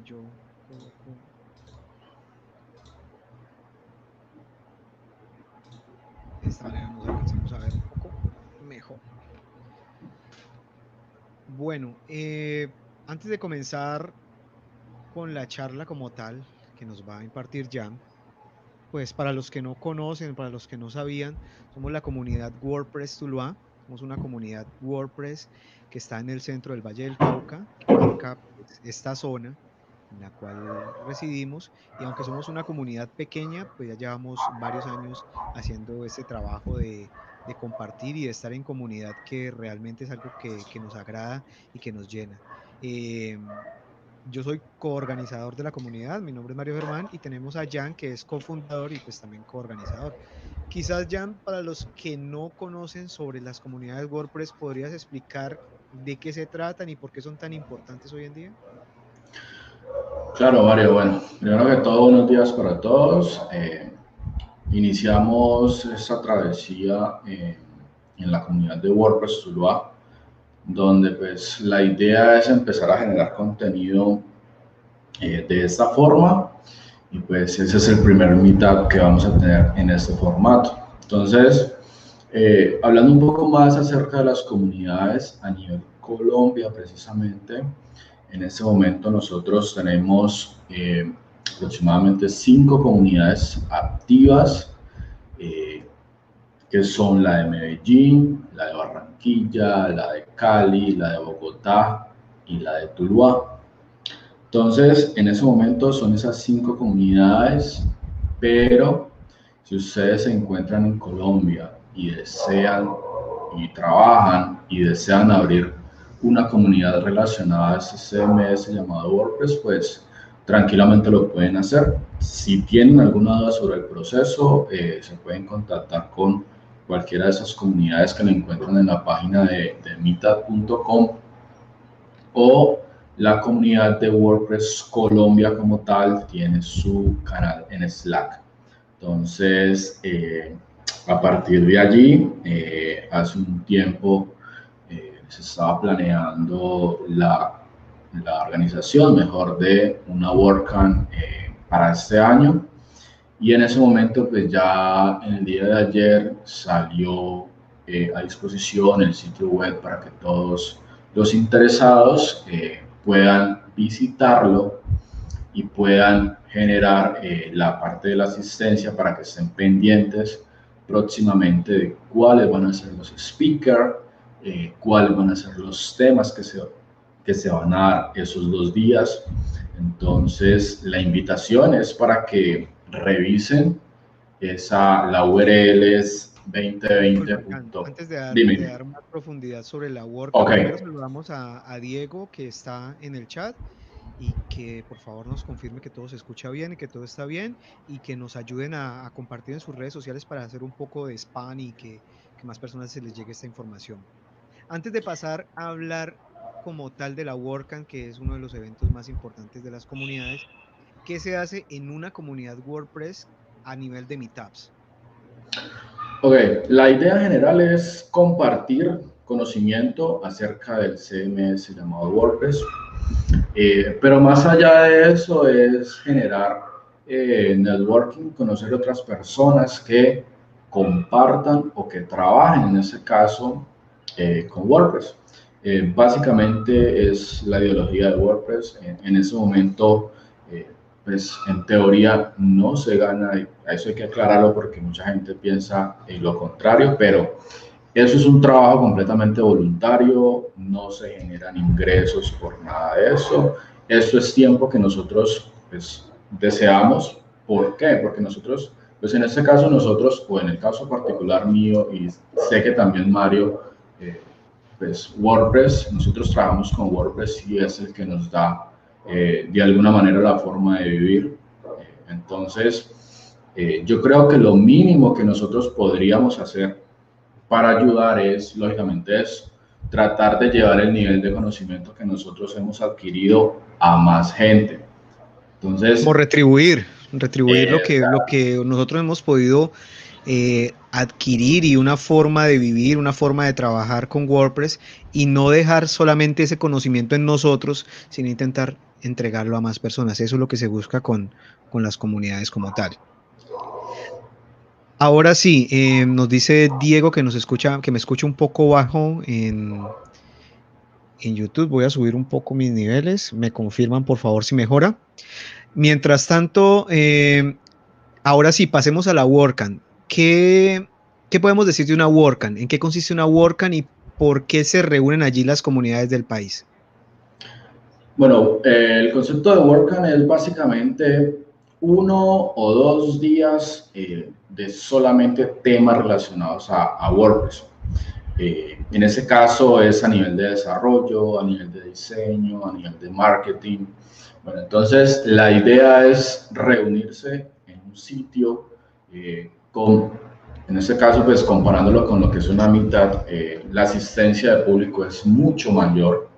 yo coloco. De esta manera nos alcanzamos a ver un poco mejor. Bueno, antes de comenzar con la charla como tal que nos va a impartir Jan, pues para los que no conocen, para los que no sabían, somos la comunidad WordPress Tuluá. Somos una comunidad WordPress que está en el centro del Valle del Cauca, que marca pues, esta zona en la cual residimos. Y aunque somos una comunidad pequeña, pues ya llevamos varios años haciendo este trabajo de compartir y de estar en comunidad, que realmente es algo que nos agrada y que nos llena. Eh, yo soy coorganizador de la comunidad, mi nombre es Mario Germán y tenemos a Jan, que es cofundador y pues también coorganizador. Quizás, Jan, para los que no conocen sobre las comunidades WordPress, ¿podrías explicar de qué se tratan y por qué son tan importantes hoy en día? Claro, Mario. Bueno, primero que todo, buenos días para todos. Iniciamos esta travesía en la comunidad de WordPress Tuluá, donde pues la idea es empezar a generar contenido de esta forma, y pues ese es el primer meetup que vamos a tener en este formato. Entonces, hablando un poco más acerca de las comunidades a nivel Colombia, precisamente, en este momento nosotros tenemos aproximadamente 5 comunidades activas, eh, que son la de Medellín, la de Barranquilla, la de Cali, la de Bogotá y la de Tuluá. Entonces, en ese momento son esas 5 comunidades, pero si ustedes se encuentran en Colombia y desean y trabajan y desean abrir una comunidad relacionada a este CMS llamado WordPress, pues tranquilamente lo pueden hacer. Si tienen alguna duda sobre el proceso, se pueden contactar con cualquiera de esas comunidades que lo encuentran en la página de meetup.com, o la comunidad de WordPress Colombia como tal tiene su canal en Slack. Entonces, a partir de allí, hace un tiempo se estaba planeando la organización mejor de una WordCamp para este año, y en ese momento pues ya en el día de ayer salió a disposición el sitio web para que todos los interesados puedan visitarlo y puedan generar la parte de la asistencia para que estén pendientes próximamente de cuáles van a ser los speakers, cuáles van a ser los temas que se van a dar esos 2 días. Entonces, la invitación es para que revisen la URL es 2020. Disculpa, Jan, antes de Dime. dar más profundidad sobre la WordCamp, Ok. primero saludamos a Diego, que está en el chat, y que por favor nos confirme que todo se escucha bien y que todo está bien, y que nos ayuden a compartir en sus redes sociales para hacer un poco de spam y que más personas se les llegue esta información. Antes de pasar a hablar como tal de la WordCamp, que es uno de los eventos más importantes de las comunidades, ¿qué se hace en una comunidad WordPress a nivel de meetups? Ok, la idea general es compartir conocimiento acerca del CMS llamado WordPress, pero más allá de eso es generar networking, conocer otras personas que compartan o que trabajen en ese caso con WordPress. Básicamente es la ideología de WordPress. En ese momento, pues en teoría no se gana, a eso hay que aclararlo porque mucha gente piensa lo contrario, pero eso es un trabajo completamente voluntario, no se generan ingresos por nada de eso. Eso es tiempo que nosotros pues, deseamos. ¿Por qué? Porque nosotros, pues en este caso nosotros, o en el caso particular mío, y sé que también Mario, pues WordPress, nosotros trabajamos con WordPress y es el que nos da de alguna manera la forma de vivir. Entonces, yo creo que lo mínimo que nosotros podríamos hacer para ayudar es, lógicamente, es tratar de llevar el nivel de conocimiento que nosotros hemos adquirido a más gente. Como Entonces, retribuir lo que nosotros hemos podido adquirir, y una forma de vivir, una forma de trabajar con WordPress, y no dejar solamente ese conocimiento en nosotros, sino intentar entregarlo a más personas. Eso es lo que se busca con las comunidades como tal. Ahora sí, nos dice Diego que nos escucha, que me escucha un poco bajo en YouTube. Voy a subir un poco mis niveles. Me confirman, por favor, si mejora. Mientras tanto, ahora sí, pasemos a la WordCamp. ¿Qué podemos decir de una WordCamp? ¿En qué consiste una WordCamp y por qué se reúnen allí las comunidades del país? Bueno, el concepto de WordCamp es básicamente 1 o 2 días de solamente temas relacionados a WordPress. En ese caso es a nivel de desarrollo, a nivel de diseño, a nivel de marketing. Bueno, entonces la idea es reunirse en un sitio en este caso, pues comparándolo con lo que es una mitad, la asistencia de público es mucho mayor.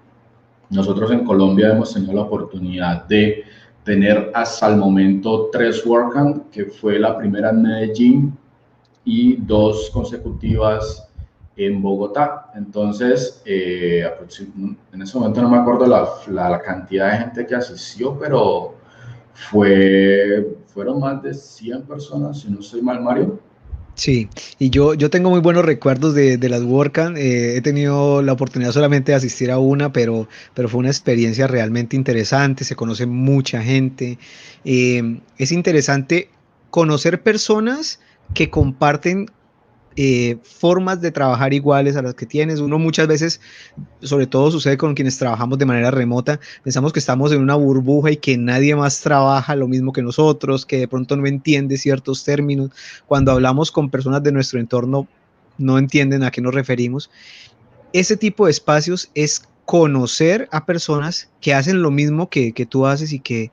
Nosotros en Colombia hemos tenido la oportunidad de tener hasta el momento 3 WordCamp, que fue la primera en Medellín y 2 consecutivas en Bogotá. Entonces, en ese momento no me acuerdo la cantidad de gente que asistió, pero fueron más de 100 personas, si no estoy mal, Mario. Sí, y yo tengo muy buenos recuerdos de las WordCamp. He tenido la oportunidad solamente de asistir a una, pero fue una experiencia realmente interesante. Se conoce mucha gente. Es interesante conocer personas que comparten formas de trabajar iguales a las que tienes. Uno muchas veces, sobre todo sucede con quienes trabajamos de manera remota, pensamos que estamos en una burbuja y que nadie más trabaja lo mismo que nosotros, que de pronto no entiende ciertos términos. Cuando hablamos con personas de nuestro entorno, no entienden a qué nos referimos. Ese tipo de espacios es conocer a personas que hacen lo mismo que tú haces y que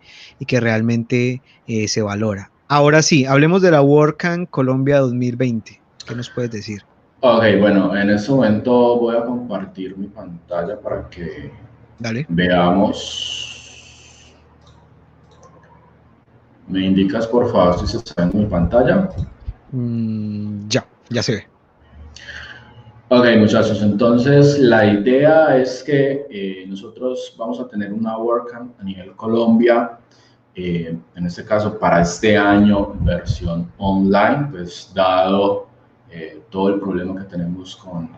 realmente se valora. Ahora sí, hablemos de la WordCamp Colombia 2020. ¿Qué nos puedes decir? Ok, bueno, en este momento voy a compartir mi pantalla para que Dale. veamos. ¿Me indicas por favor si se está en mi pantalla? Ya se ve. Ok, muchachos, entonces la idea es que nosotros vamos a tener una WordCamp a nivel Colombia, en este caso para este año versión online, pues dado todo el problema que tenemos con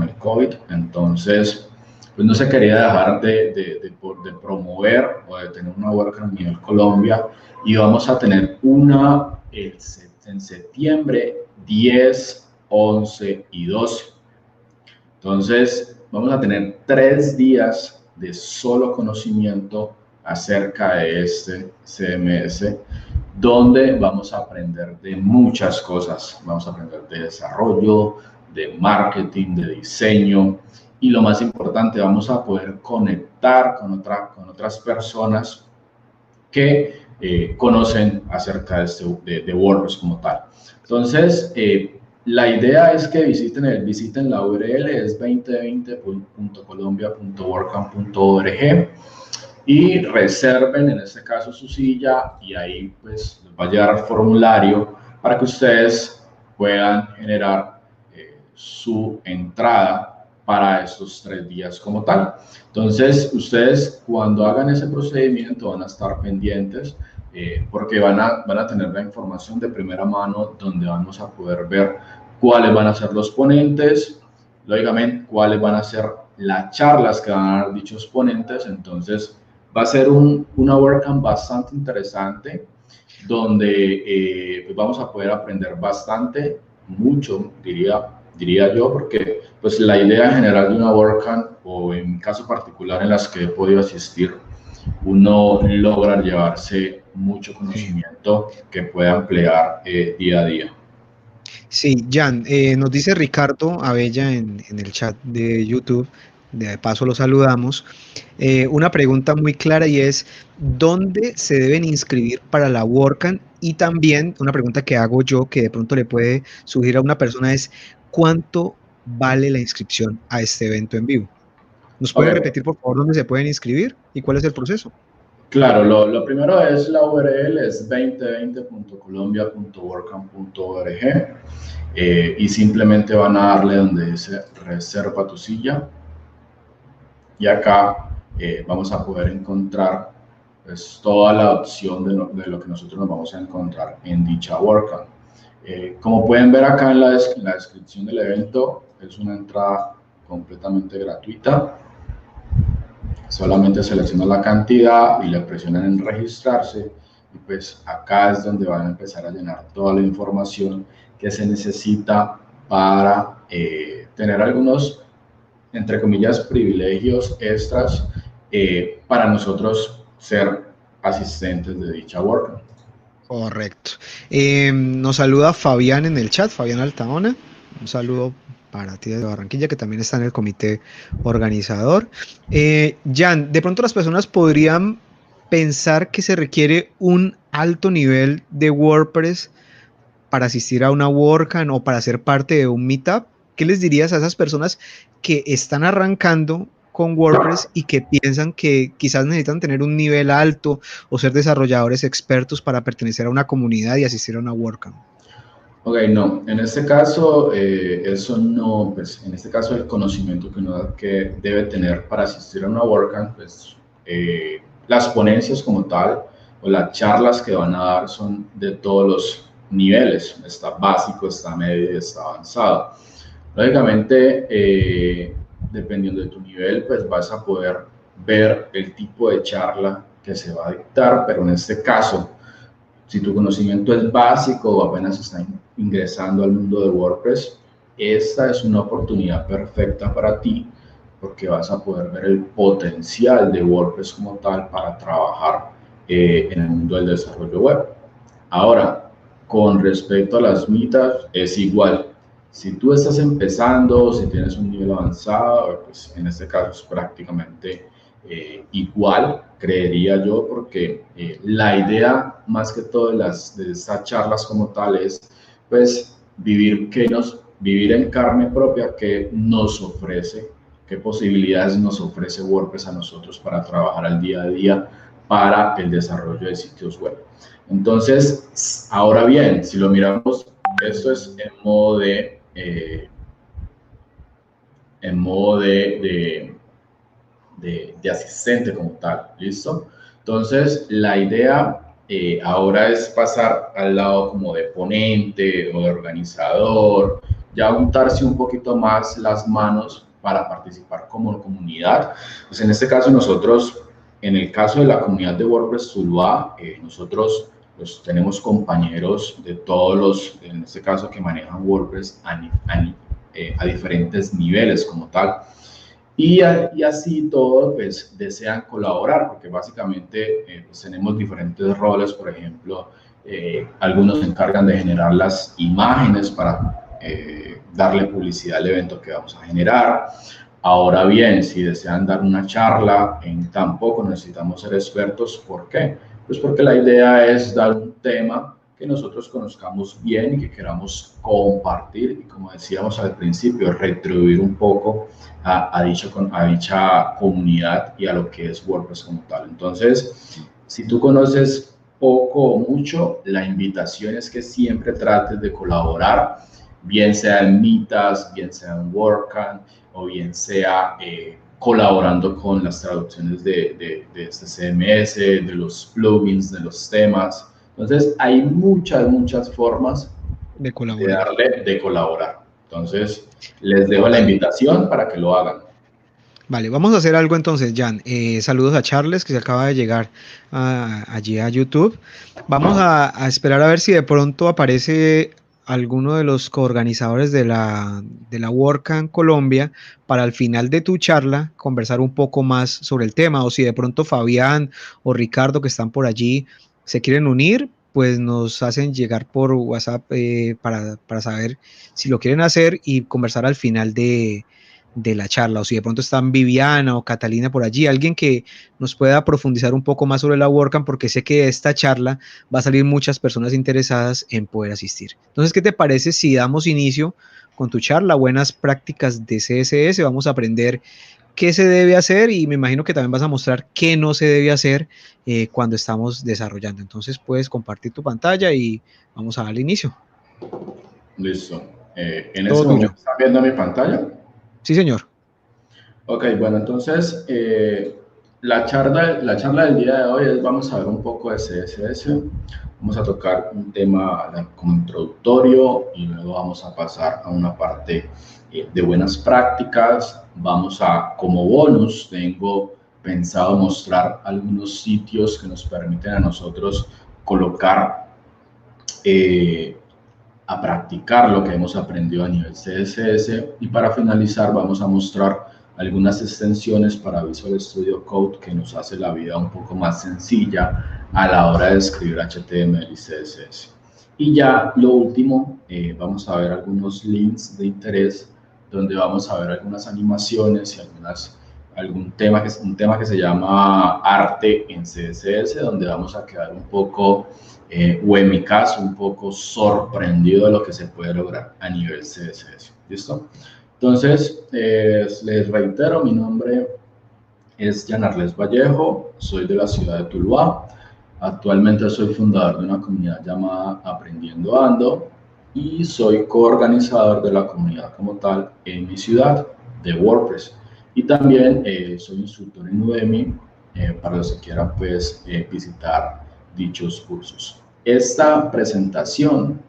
el COVID, entonces pues no se quería dejar de promover o de tener una WordCamp a nivel Colombia y vamos a tener una en septiembre 10, 11 y 12. Entonces, vamos a tener 3 días de solo conocimiento acerca de este CMS, donde vamos a aprender de muchas cosas. Vamos a aprender de desarrollo, de marketing, de diseño y lo más importante, vamos a poder conectar con otras personas que conocen acerca de WordPress como tal. Entonces, la idea es que visiten la URL, es 2020.colombia.wordcamp.org y reserven en este caso su silla y ahí pues les va a llegar el formulario para que ustedes puedan generar su entrada para estos 3 días como tal. Entonces, ustedes cuando hagan ese procedimiento van a estar pendientes porque van a tener la información de primera mano donde vamos a poder ver cuáles van a ser los ponentes, lógicamente cuáles van a ser las charlas que van a dar dichos ponentes. Entonces, va a ser una WordCamp bastante interesante donde pues vamos a poder aprender bastante, mucho, diría yo, porque pues la idea general de una WordCamp, o en mi caso particular en las que he podido asistir, uno logra llevarse mucho Sí. conocimiento que pueda emplear día a día. Sí, Jan, nos dice Ricardo Abella en el chat de YouTube, de paso lo saludamos, una pregunta muy clara y es, ¿dónde se deben inscribir para la WordCamp? Y también una pregunta que hago yo, que de pronto le puede surgir a una persona es, ¿cuánto vale la inscripción a este evento en vivo? ¿Nos puede Ok, repetir, por favor, dónde se pueden inscribir y cuál es el proceso? claro, lo primero es la URL, es 2020.colombia.wordcamp.org y simplemente van a darle donde dice reserva tu silla y acá vamos a poder encontrar pues, toda la opción de lo que nosotros nos vamos a encontrar en dicha WordCamp. Como pueden ver acá en la descripción del evento, es una entrada completamente gratuita. Solamente seleccionan la cantidad y le presionan en registrarse, y pues acá es donde van a empezar a llenar toda la información que se necesita para tener algunos, entre comillas, privilegios extras para nosotros ser asistentes de dicha WordCamp. Correcto. Nos saluda Fabián en el chat, Fabián Altaona. Un saludo para ti de Barranquilla, que también está en el comité organizador. Jan, de pronto las personas podrían pensar que se requiere un alto nivel de WordPress para asistir a una WordCamp o para ser parte de un Meetup. ¿Qué les dirías a esas personas que están arrancando con WordPress y que piensan que quizás necesitan tener un nivel alto o ser desarrolladores expertos para pertenecer a una comunidad y asistir a una WordCamp? Ok, no, en este caso, eso no, pues en este caso el conocimiento que debe tener para asistir a una WordCamp, pues las ponencias como tal o las charlas que van a dar son de todos los niveles, está básico, está medio y está avanzado. Lógicamente, dependiendo de tu nivel, pues vas a poder ver el tipo de charla que se va a dictar, pero en este caso, si tu conocimiento es básico o apenas estás ingresando al mundo de WordPress, esta es una oportunidad perfecta para ti porque vas a poder ver el potencial de WordPress como tal para trabajar en el mundo del desarrollo web. Ahora, con respecto a las meetups, es igual. Si tú estás empezando, si tienes un nivel avanzado, pues en este caso es prácticamente igual, creería yo, porque la idea más que todo de estas charlas como tal es pues vivir en carne propia que nos ofrece, qué posibilidades nos ofrece WordPress a nosotros para trabajar al día a día para el desarrollo de sitios web. Entonces, ahora bien, si lo miramos, esto es en modo de asistente como tal, ¿listo? Entonces, la idea ahora es pasar al lado como de ponente o de organizador, ya untarse un poquito más las manos para participar como comunidad. Pues en este caso nosotros, en el caso de la comunidad de WordPress Tuluá, nosotros pues, tenemos compañeros de todos los, en este caso que manejan WordPress a diferentes niveles como tal. Y así todos pues, desean colaborar, porque básicamente pues, tenemos diferentes roles. Por ejemplo, algunos se encargan de generar las imágenes para darle publicidad al evento que vamos a generar. Ahora bien, si desean dar una charla, tampoco necesitamos ser expertos. ¿Por qué? Pues porque la idea es dar un tema que nosotros conozcamos bien y que queramos compartir y, como decíamos al principio, retribuir un poco a dicha comunidad y a lo que es WordPress como tal. Entonces, si tú conoces poco o mucho, la invitación es que siempre trates de colaborar, bien sea en Meetups, bien sea en WordCamp o bien sea colaborando con las traducciones de este CMS, de los plugins, de los temas. Entonces, hay muchas formas De colaborar. de colaborar. Entonces, les dejo la invitación para que lo hagan. Vale, vamos a hacer algo entonces, Jan. Saludos a Charles, que se acaba de llegar allí a YouTube. Vamos a esperar a ver si de pronto aparece alguno de los coorganizadores de la WordCamp Colombia para al final de tu charla conversar un poco más sobre el tema, o si de pronto Fabián o Ricardo, que están por allí, se quieren unir, pues nos hacen llegar por WhatsApp para saber si lo quieren hacer y conversar al final de la charla, o si de pronto están Viviana o Catalina por allí, alguien que nos pueda profundizar un poco más sobre la WordCamp, porque sé que de esta charla va a salir muchas personas interesadas en poder asistir. Entonces, ¿qué te parece si damos inicio con tu charla? Buenas prácticas de CSS, vamos a aprender qué se debe hacer y me imagino que también vas a mostrar qué no se debe hacer cuando estamos desarrollando. Entonces, puedes compartir tu pantalla y vamos a darle inicio. Listo. En Todo este tuyo. momento están viendo mi pantalla. Sí, señor. Ok, bueno, entonces la charla del día de hoy es, vamos a ver un poco de CSS, vamos a tocar un tema como introductorio y luego vamos a pasar a una parte de buenas prácticas. Como bonus, tengo pensado mostrar algunos sitios que nos permiten a nosotros colocar a practicar lo que hemos aprendido a nivel CSS, y para finalizar vamos a mostrar algunas extensiones para Visual Studio Code que nos hace la vida un poco más sencilla a la hora de escribir HTML y CSS. Y ya lo último, vamos a ver algunos links de interés donde vamos a ver algunas animaciones y un tema que se llama arte en CSS, donde vamos a quedar un poco o en mi caso, un poco sorprendido de lo que se puede lograr a nivel CSS. ¿Listo? Entonces, les reitero, mi nombre es Yanarles Vallejo, soy de la ciudad de Tuluá. Actualmente soy fundador de una comunidad llamada Aprendiendo Ando y soy coorganizador de la comunidad como tal en mi ciudad de WordPress. Y también soy instructor en Udemy para los que quieran pues, visitar dichos cursos. Esta presentación,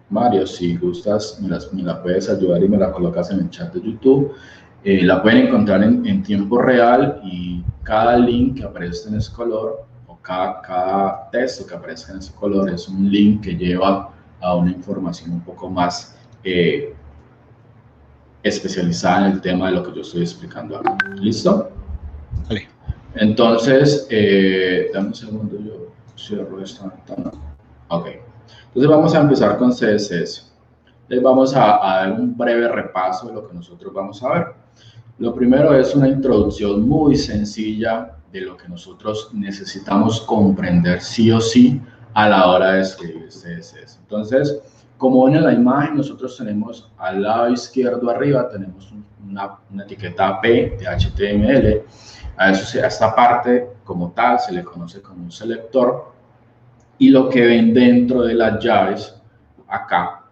Mario, si gustas, me la puedes ayudar y me la colocas en el chat de YouTube. La pueden encontrar en tiempo real y cada link que aparece en ese color o cada texto que aparezca en ese color es un link que lleva a una información un poco más especializada en el tema de lo que yo estoy explicando aquí. ¿Listo? Vale. Entonces, dame un segundo, yo cierro esta ventana. Ok. Entonces vamos a empezar con CSS. Les vamos a dar un breve repaso de lo que nosotros vamos a ver. Lo primero es una introducción muy sencilla de lo que nosotros necesitamos comprender sí o sí a la hora de escribir CSS. Entonces, como ven en la imagen, nosotros tenemos al lado izquierdo arriba, tenemos una etiqueta P de HTML. A esta parte como tal se le conoce como un selector. Y lo que ven dentro de las llaves, acá,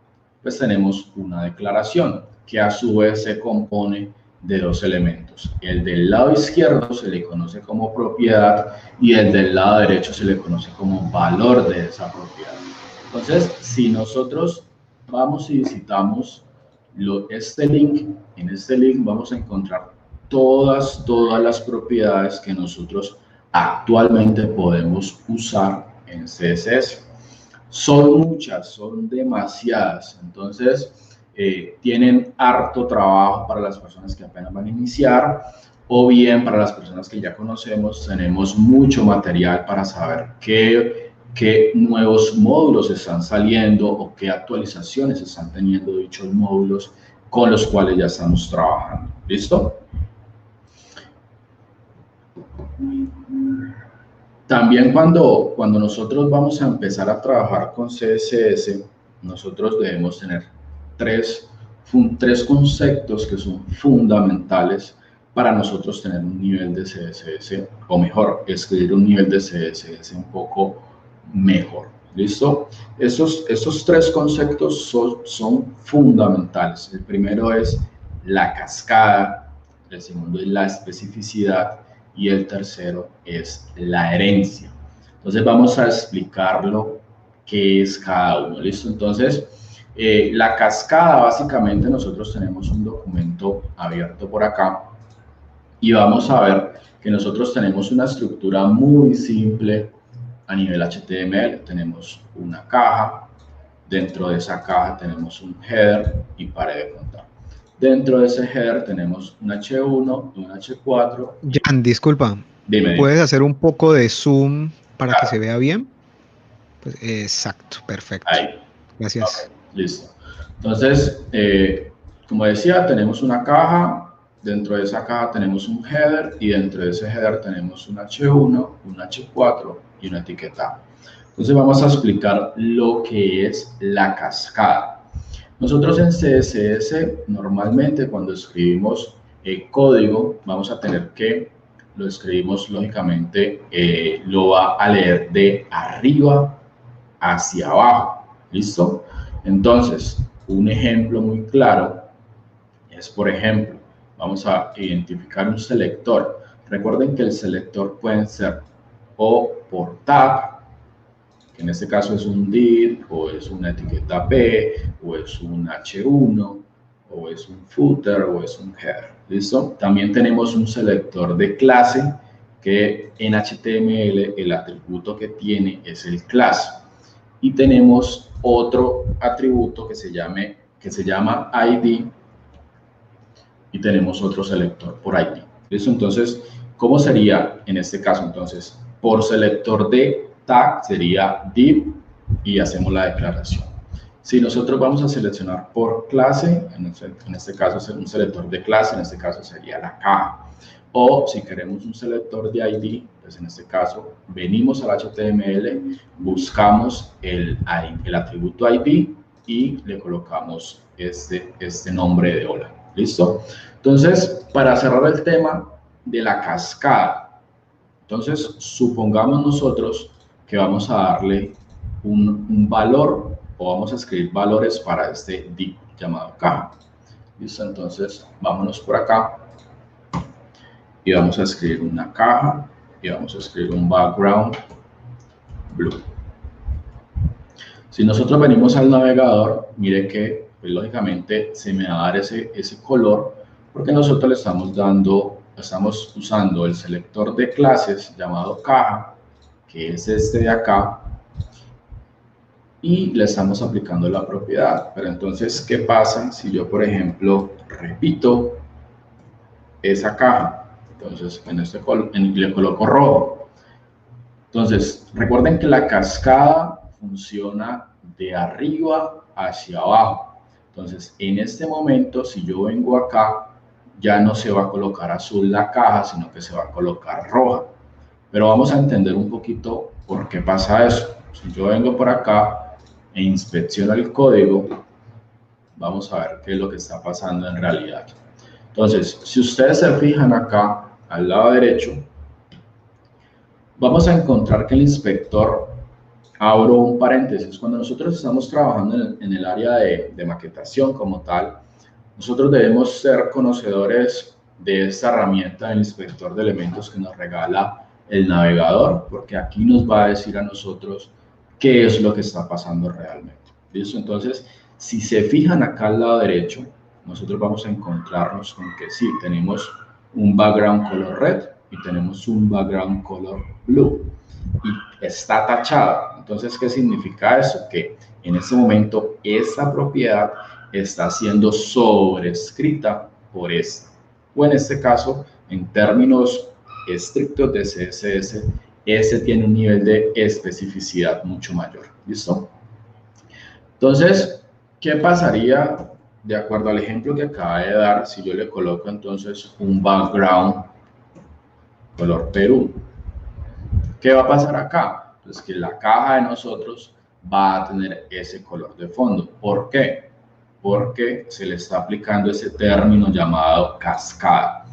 pues tenemos una declaración que a su vez se compone de dos elementos. El del lado izquierdo se le conoce como propiedad y el del lado derecho se le conoce como valor de esa propiedad. Entonces, si nosotros vamos y visitamos este link, en este link vamos a encontrar todas las propiedades que nosotros actualmente podemos usar en CSS. Son muchas, son demasiadas, entonces tienen harto trabajo para las personas que apenas van a iniciar, o bien para las personas que ya conocemos, tenemos mucho material para saber qué nuevos módulos están saliendo o qué actualizaciones están teniendo dichos módulos con los cuales ya estamos trabajando. ¿Listo? También cuando nosotros vamos a empezar a trabajar con CSS, nosotros debemos tener tres conceptos que son fundamentales para nosotros tener un nivel de CSS, o mejor, escribir un nivel de CSS un poco mejor. ¿Listo? Estos tres conceptos son fundamentales. El primero es la cascada, el segundo es la especificidad y el tercero es la herencia. Entonces vamos a explicarlo qué es cada uno. ¿Listo? Entonces, la cascada, básicamente nosotros tenemos un documento abierto por acá y vamos a ver que nosotros tenemos una estructura muy simple a nivel HTML. Tenemos una caja, dentro de esa caja tenemos un header y pared de contacto. Dentro de ese header tenemos un H1 y un H4. Jan, disculpa. Dime. ¿Puedes hacer un poco de zoom para que se vea bien? Pues, exacto, perfecto. Ahí. Gracias. Okay, listo. Entonces, como decía, tenemos una caja. Dentro de esa caja tenemos un header y dentro de ese header tenemos un H1, un H4 y una etiqueta. Entonces vamos a explicar lo que es la cascada. Nosotros en CSS normalmente cuando escribimos código vamos a tener que lo escribimos lógicamente, lo va a leer de arriba hacia abajo. ¿Listo? Entonces, un ejemplo muy claro es, por ejemplo, vamos a identificar un selector. Recuerden que el selector pueden ser o por tag, que en este caso es un div, o es una etiqueta p, o es un h1, o es un footer, o es un header. ¿Listo? También tenemos un selector de clase, que en HTML el atributo que tiene es el class. Y tenemos otro atributo que se llama ID, y tenemos otro selector por ID. ¿Listo? Entonces, ¿cómo sería en este caso? Entonces, por selector de tag sería div y hacemos la declaración. Si nosotros vamos a seleccionar por clase, en este caso es un selector de clase, en este caso sería la caja. O si queremos un selector de ID, pues en este caso venimos al HTML, buscamos el atributo ID y le colocamos este nombre de hola. ¿Listo? Entonces, para cerrar el tema de la cascada, entonces supongamos nosotros que vamos a darle un valor o vamos a escribir valores para este div llamado caja. ¿Listo? Entonces, vámonos por acá y vamos a escribir una caja y vamos a escribir un background blue. Si nosotros venimos al navegador, mire que pues, lógicamente se me va a dar ese color porque nosotros le estamos usando el selector de clases llamado caja, que es este de acá, y le estamos aplicando la propiedad. Pero entonces, ¿qué pasa si yo, por ejemplo, repito esa caja? Entonces, le coloco rojo. Entonces, recuerden que la cascada funciona de arriba hacia abajo. Entonces, en este momento, si yo vengo acá, ya no se va a colocar azul la caja, sino que se va a colocar roja. Pero vamos a entender un poquito por qué pasa eso. Si yo vengo por acá e inspecciono el código, vamos a ver qué es lo que está pasando en realidad. Entonces, si ustedes se fijan acá, al lado derecho, vamos a encontrar que el inspector, abro un paréntesis, cuando nosotros estamos trabajando en el área de maquetación como tal, nosotros debemos ser conocedores de esta herramienta del inspector de elementos que nos regala el navegador, porque aquí nos va a decir a nosotros qué es lo que está pasando realmente. ¿Listo? Entonces, si se fijan acá al lado derecho, nosotros vamos a encontrarnos con que sí, tenemos un background color red y tenemos un background color blue y está tachado. Entonces, ¿qué significa eso? Que en este momento esta propiedad está siendo sobrescrita por esta. O en este caso, en términos estrictos de CSS, este tiene un nivel de especificidad mucho mayor. ¿Listo? Entonces, ¿qué pasaría de acuerdo al ejemplo que acaba de dar si yo le coloco entonces un background color Perú? ¿Qué va a pasar acá? Pues que la caja de nosotros va a tener ese color de fondo. ¿Por qué? Porque se le está aplicando ese término llamado cascada.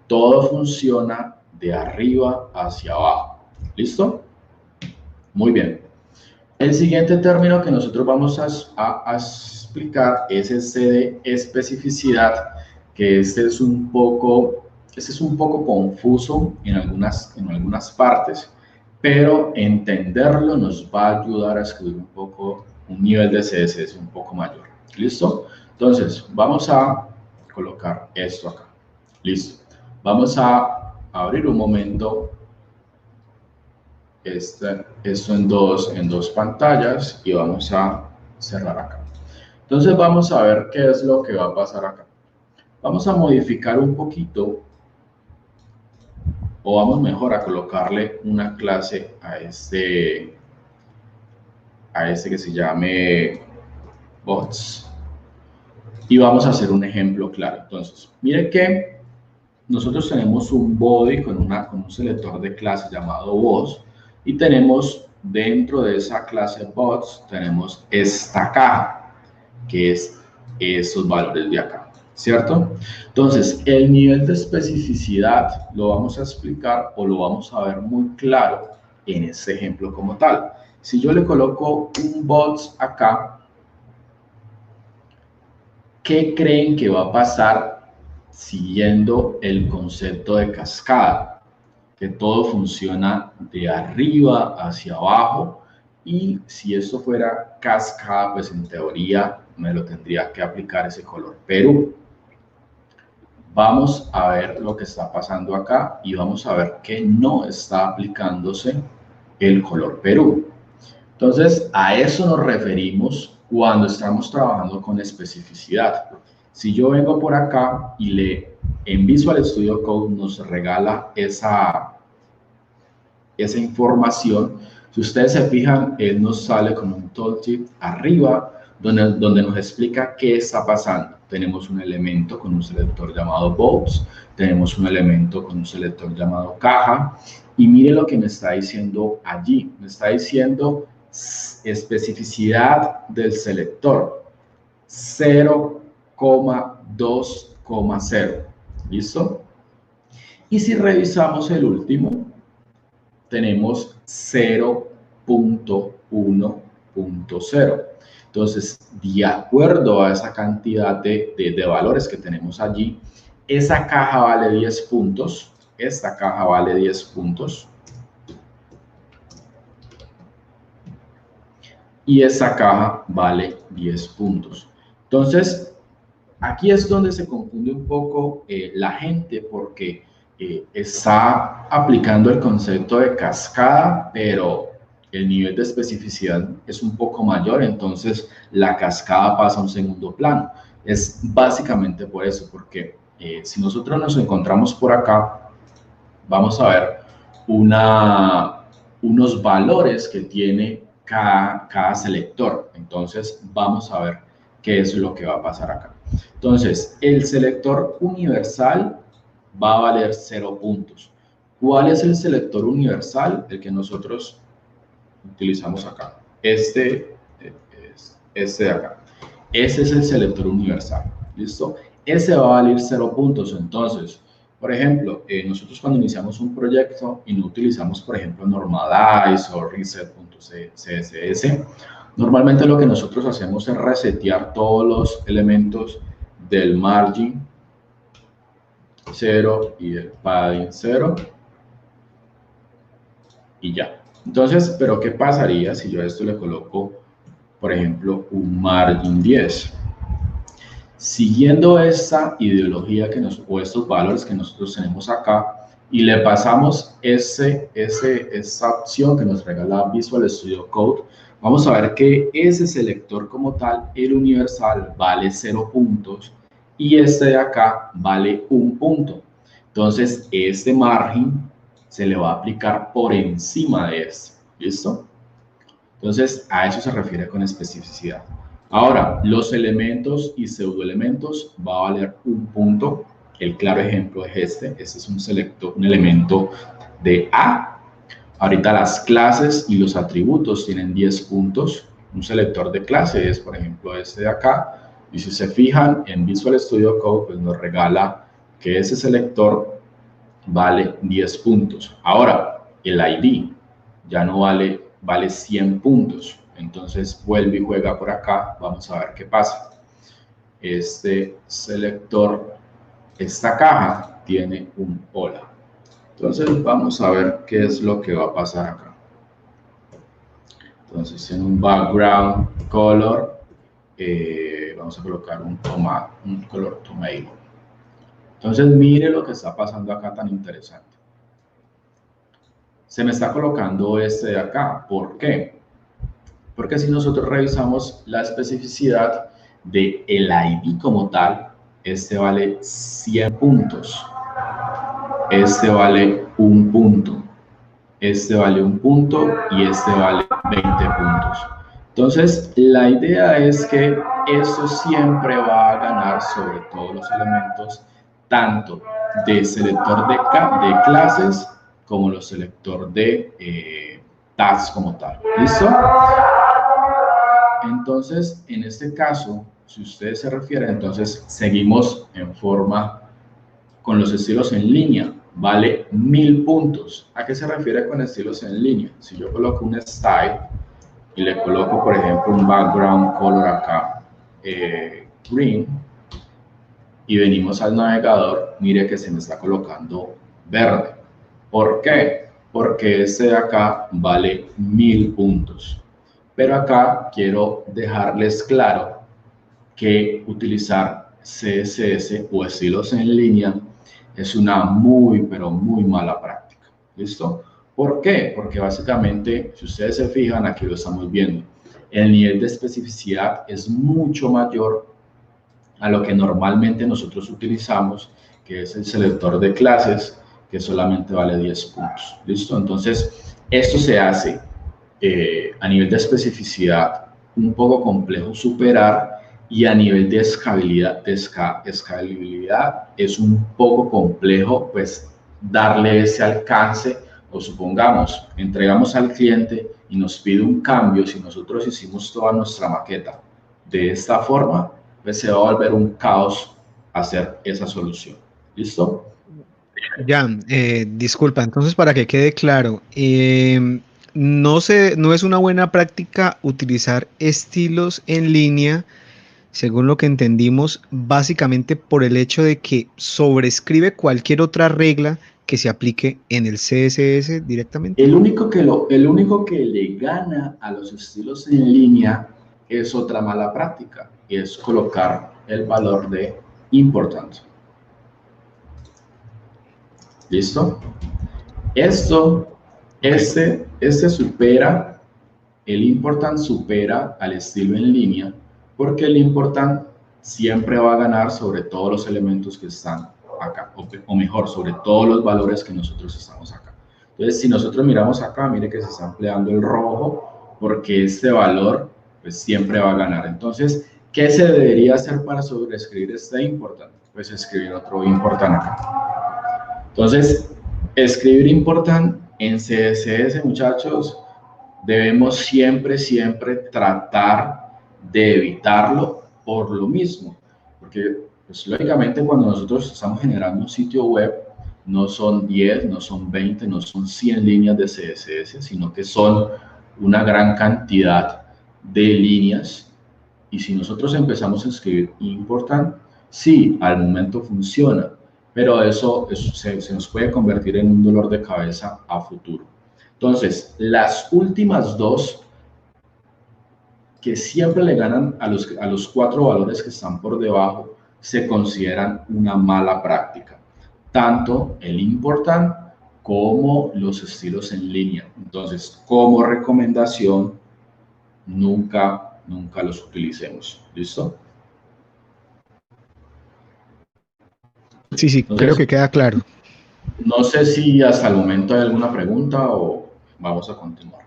Todo funciona de arriba hacia abajo. ¿Listo? Muy bien. El siguiente término que nosotros vamos a explicar es este de especificidad, que este es un poco confuso en algunas partes, pero entenderlo nos va a ayudar a escribir un nivel de CSS un poco mayor. ¿Listo? Entonces, vamos a colocar esto acá. Listo. Vamos a abrir un momento esto en dos pantallas y vamos a cerrar acá. Entonces, vamos a ver qué es lo que va a pasar acá. Vamos a modificar un poquito, o vamos mejor a colocarle una clase a este que se llame bots. Y vamos a hacer un ejemplo claro. Entonces, miren que nosotros tenemos un body con un selector de clase llamado bots y tenemos dentro de esa clase bots, tenemos esta caja, que es esos valores de acá, ¿cierto? Entonces, el nivel de especificidad lo vamos a explicar o lo vamos a ver muy claro en este ejemplo como tal. Si yo le coloco un bots acá, ¿qué creen que va a pasar siguiendo el concepto de cascada? que todo funciona de arriba hacia abajo, y si esto fuera cascada, pues en teoría me lo tendría que aplicar ese color Perú. Vamos a ver lo que está pasando acá y vamos a ver que no está aplicándose el color Perú. Entonces, a eso nos referimos cuando estamos trabajando con especificidad. Si yo vengo por acá y en Visual Studio Code nos regala esa información, si ustedes se fijan, él nos sale con un tooltip arriba donde nos explica qué está pasando. Tenemos un elemento con un selector llamado box, tenemos un elemento con un selector llamado caja, y mire lo que me está diciendo allí. Me está diciendo especificidad del selector 0,2,0. ¿Listo? Y si revisamos el último, tenemos 0.1.0. Entonces, de acuerdo a esa cantidad de valores que tenemos allí, esa caja vale 10 puntos, esta caja vale 10 puntos, y esta caja vale 10 puntos. Entonces, aquí es donde se confunde un poco la gente, porque está aplicando el concepto de cascada, pero el nivel de especificidad es un poco mayor, entonces la cascada pasa a un segundo plano. Es básicamente por eso, porque si nosotros nos encontramos por acá, vamos a ver unos valores que tiene cada selector. Entonces vamos a ver qué es lo que va a pasar acá. Entonces, el selector universal va a valer 0 puntos. ¿Cuál es el selector universal? El que nosotros utilizamos acá. Este de acá. Ese es el selector universal. ¿Listo? Ese va a valer 0 puntos. Entonces, por ejemplo, nosotros cuando iniciamos un proyecto y no utilizamos, por ejemplo, normalize o reset.css, normalmente lo que nosotros hacemos es resetear todos los elementos del margin 0 y del padding 0 y ya. Entonces, ¿pero qué pasaría si yo a esto le coloco, por ejemplo, un margin 10? Siguiendo esta ideología o estos valores que nosotros tenemos acá, y le pasamos esta opción que nos regala Visual Studio Code, vamos a ver que ese selector como tal, el universal, vale 0 puntos, y este de acá vale 1 punto. Entonces, este margen se le va a aplicar por encima de este. ¿Listo? Entonces, a eso se refiere con especificidad. Ahora, los elementos y pseudoelementos va a valer 1 punto. El claro ejemplo es este es un elemento de A. Ahorita las clases y los atributos tienen 10 puntos. Un selector de clase es, por ejemplo, este de acá. Y si se fijan en Visual Studio Code, pues nos regala que ese selector vale 10 puntos. Ahora, el ID ya no vale 100 puntos. Entonces vuelve y juega por acá. Vamos a ver qué pasa. Este selector, esta caja tiene un hola. Entonces vamos a ver qué es lo que va a pasar acá. Entonces en un background color vamos a colocar un color tomato. Entonces mire lo que está pasando acá tan interesante. Se me está colocando este de acá. ¿Por qué? Porque si nosotros revisamos la especificidad del ID como tal, este vale 100 puntos, este vale 1 punto, este vale 1 punto y este vale 20 puntos. Entonces, la idea es que esto siempre va a ganar sobre todos los elementos, tanto de selector de clases como los selector de tags como tal. ¿Listo? Entonces, en este caso, si ustedes se refieren, entonces seguimos en forma con los estilos en línea. Vale 1000 puntos. ¿A qué se refiere con estilos en línea? Si yo coloco un style y le coloco, por ejemplo, un background color acá, green, y venimos al navegador, mire que se me está colocando verde. ¿Por qué? Porque este de acá vale 1000 puntos. Pero acá quiero dejarles claro que utilizar CSS o estilos en línea es una muy, pero muy mala práctica. ¿Listo? ¿Por qué? Porque básicamente, si ustedes se fijan, aquí lo estamos viendo, el nivel de especificidad es mucho mayor a lo que normalmente nosotros utilizamos, que es el selector de clases, que solamente vale 10 puntos. ¿Listo? Entonces, esto se hace a nivel de especificidad un poco complejo superar y a nivel de escalabilidad es un poco complejo pues darle ese alcance o supongamos entregamos al cliente y nos pide un cambio. Si nosotros hicimos toda nuestra maqueta de esta forma, pues se va a volver un caos hacer esa solución. ¿Listo? Ya, disculpa, entonces para que quede claro, no es una buena práctica utilizar estilos en línea, según lo que entendimos, básicamente por el hecho de que sobrescribe cualquier otra regla que se aplique en el CSS directamente. El único que le gana a los estilos en línea es otra mala práctica, y es colocar el valor de important. ¿Listo? Esto, Ok. este supera, el important supera al estilo en línea, porque el important siempre va a ganar sobre todos los elementos que están acá, o mejor, sobre todos los valores que nosotros estamos acá. Entonces, si nosotros miramos acá, mire que se está empleando el rojo, porque este valor pues siempre va a ganar. Entonces, ¿qué se debería hacer para sobreescribir este important? Pues escribir otro important acá. Entonces, escribir important en CSS, muchachos, debemos siempre, siempre tratar de evitarlo por lo mismo. Porque, pues, lógicamente, cuando nosotros estamos generando un sitio web, no son 10, no son 20, no son 100 líneas de CSS, sino que son una gran cantidad de líneas. Y si nosotros empezamos a escribir important, sí, al momento funciona, pero eso se nos puede convertir en un dolor de cabeza a futuro. Entonces, las últimas dos que siempre le ganan a los cuatro valores que están por debajo se consideran una mala práctica. Tanto el important como los estilos en línea. Entonces, como recomendación, nunca los utilicemos. ¿Listo? Sí, sí, creo Entonces, que queda claro. no sé si hasta el momento hay alguna pregunta o vamos a continuar.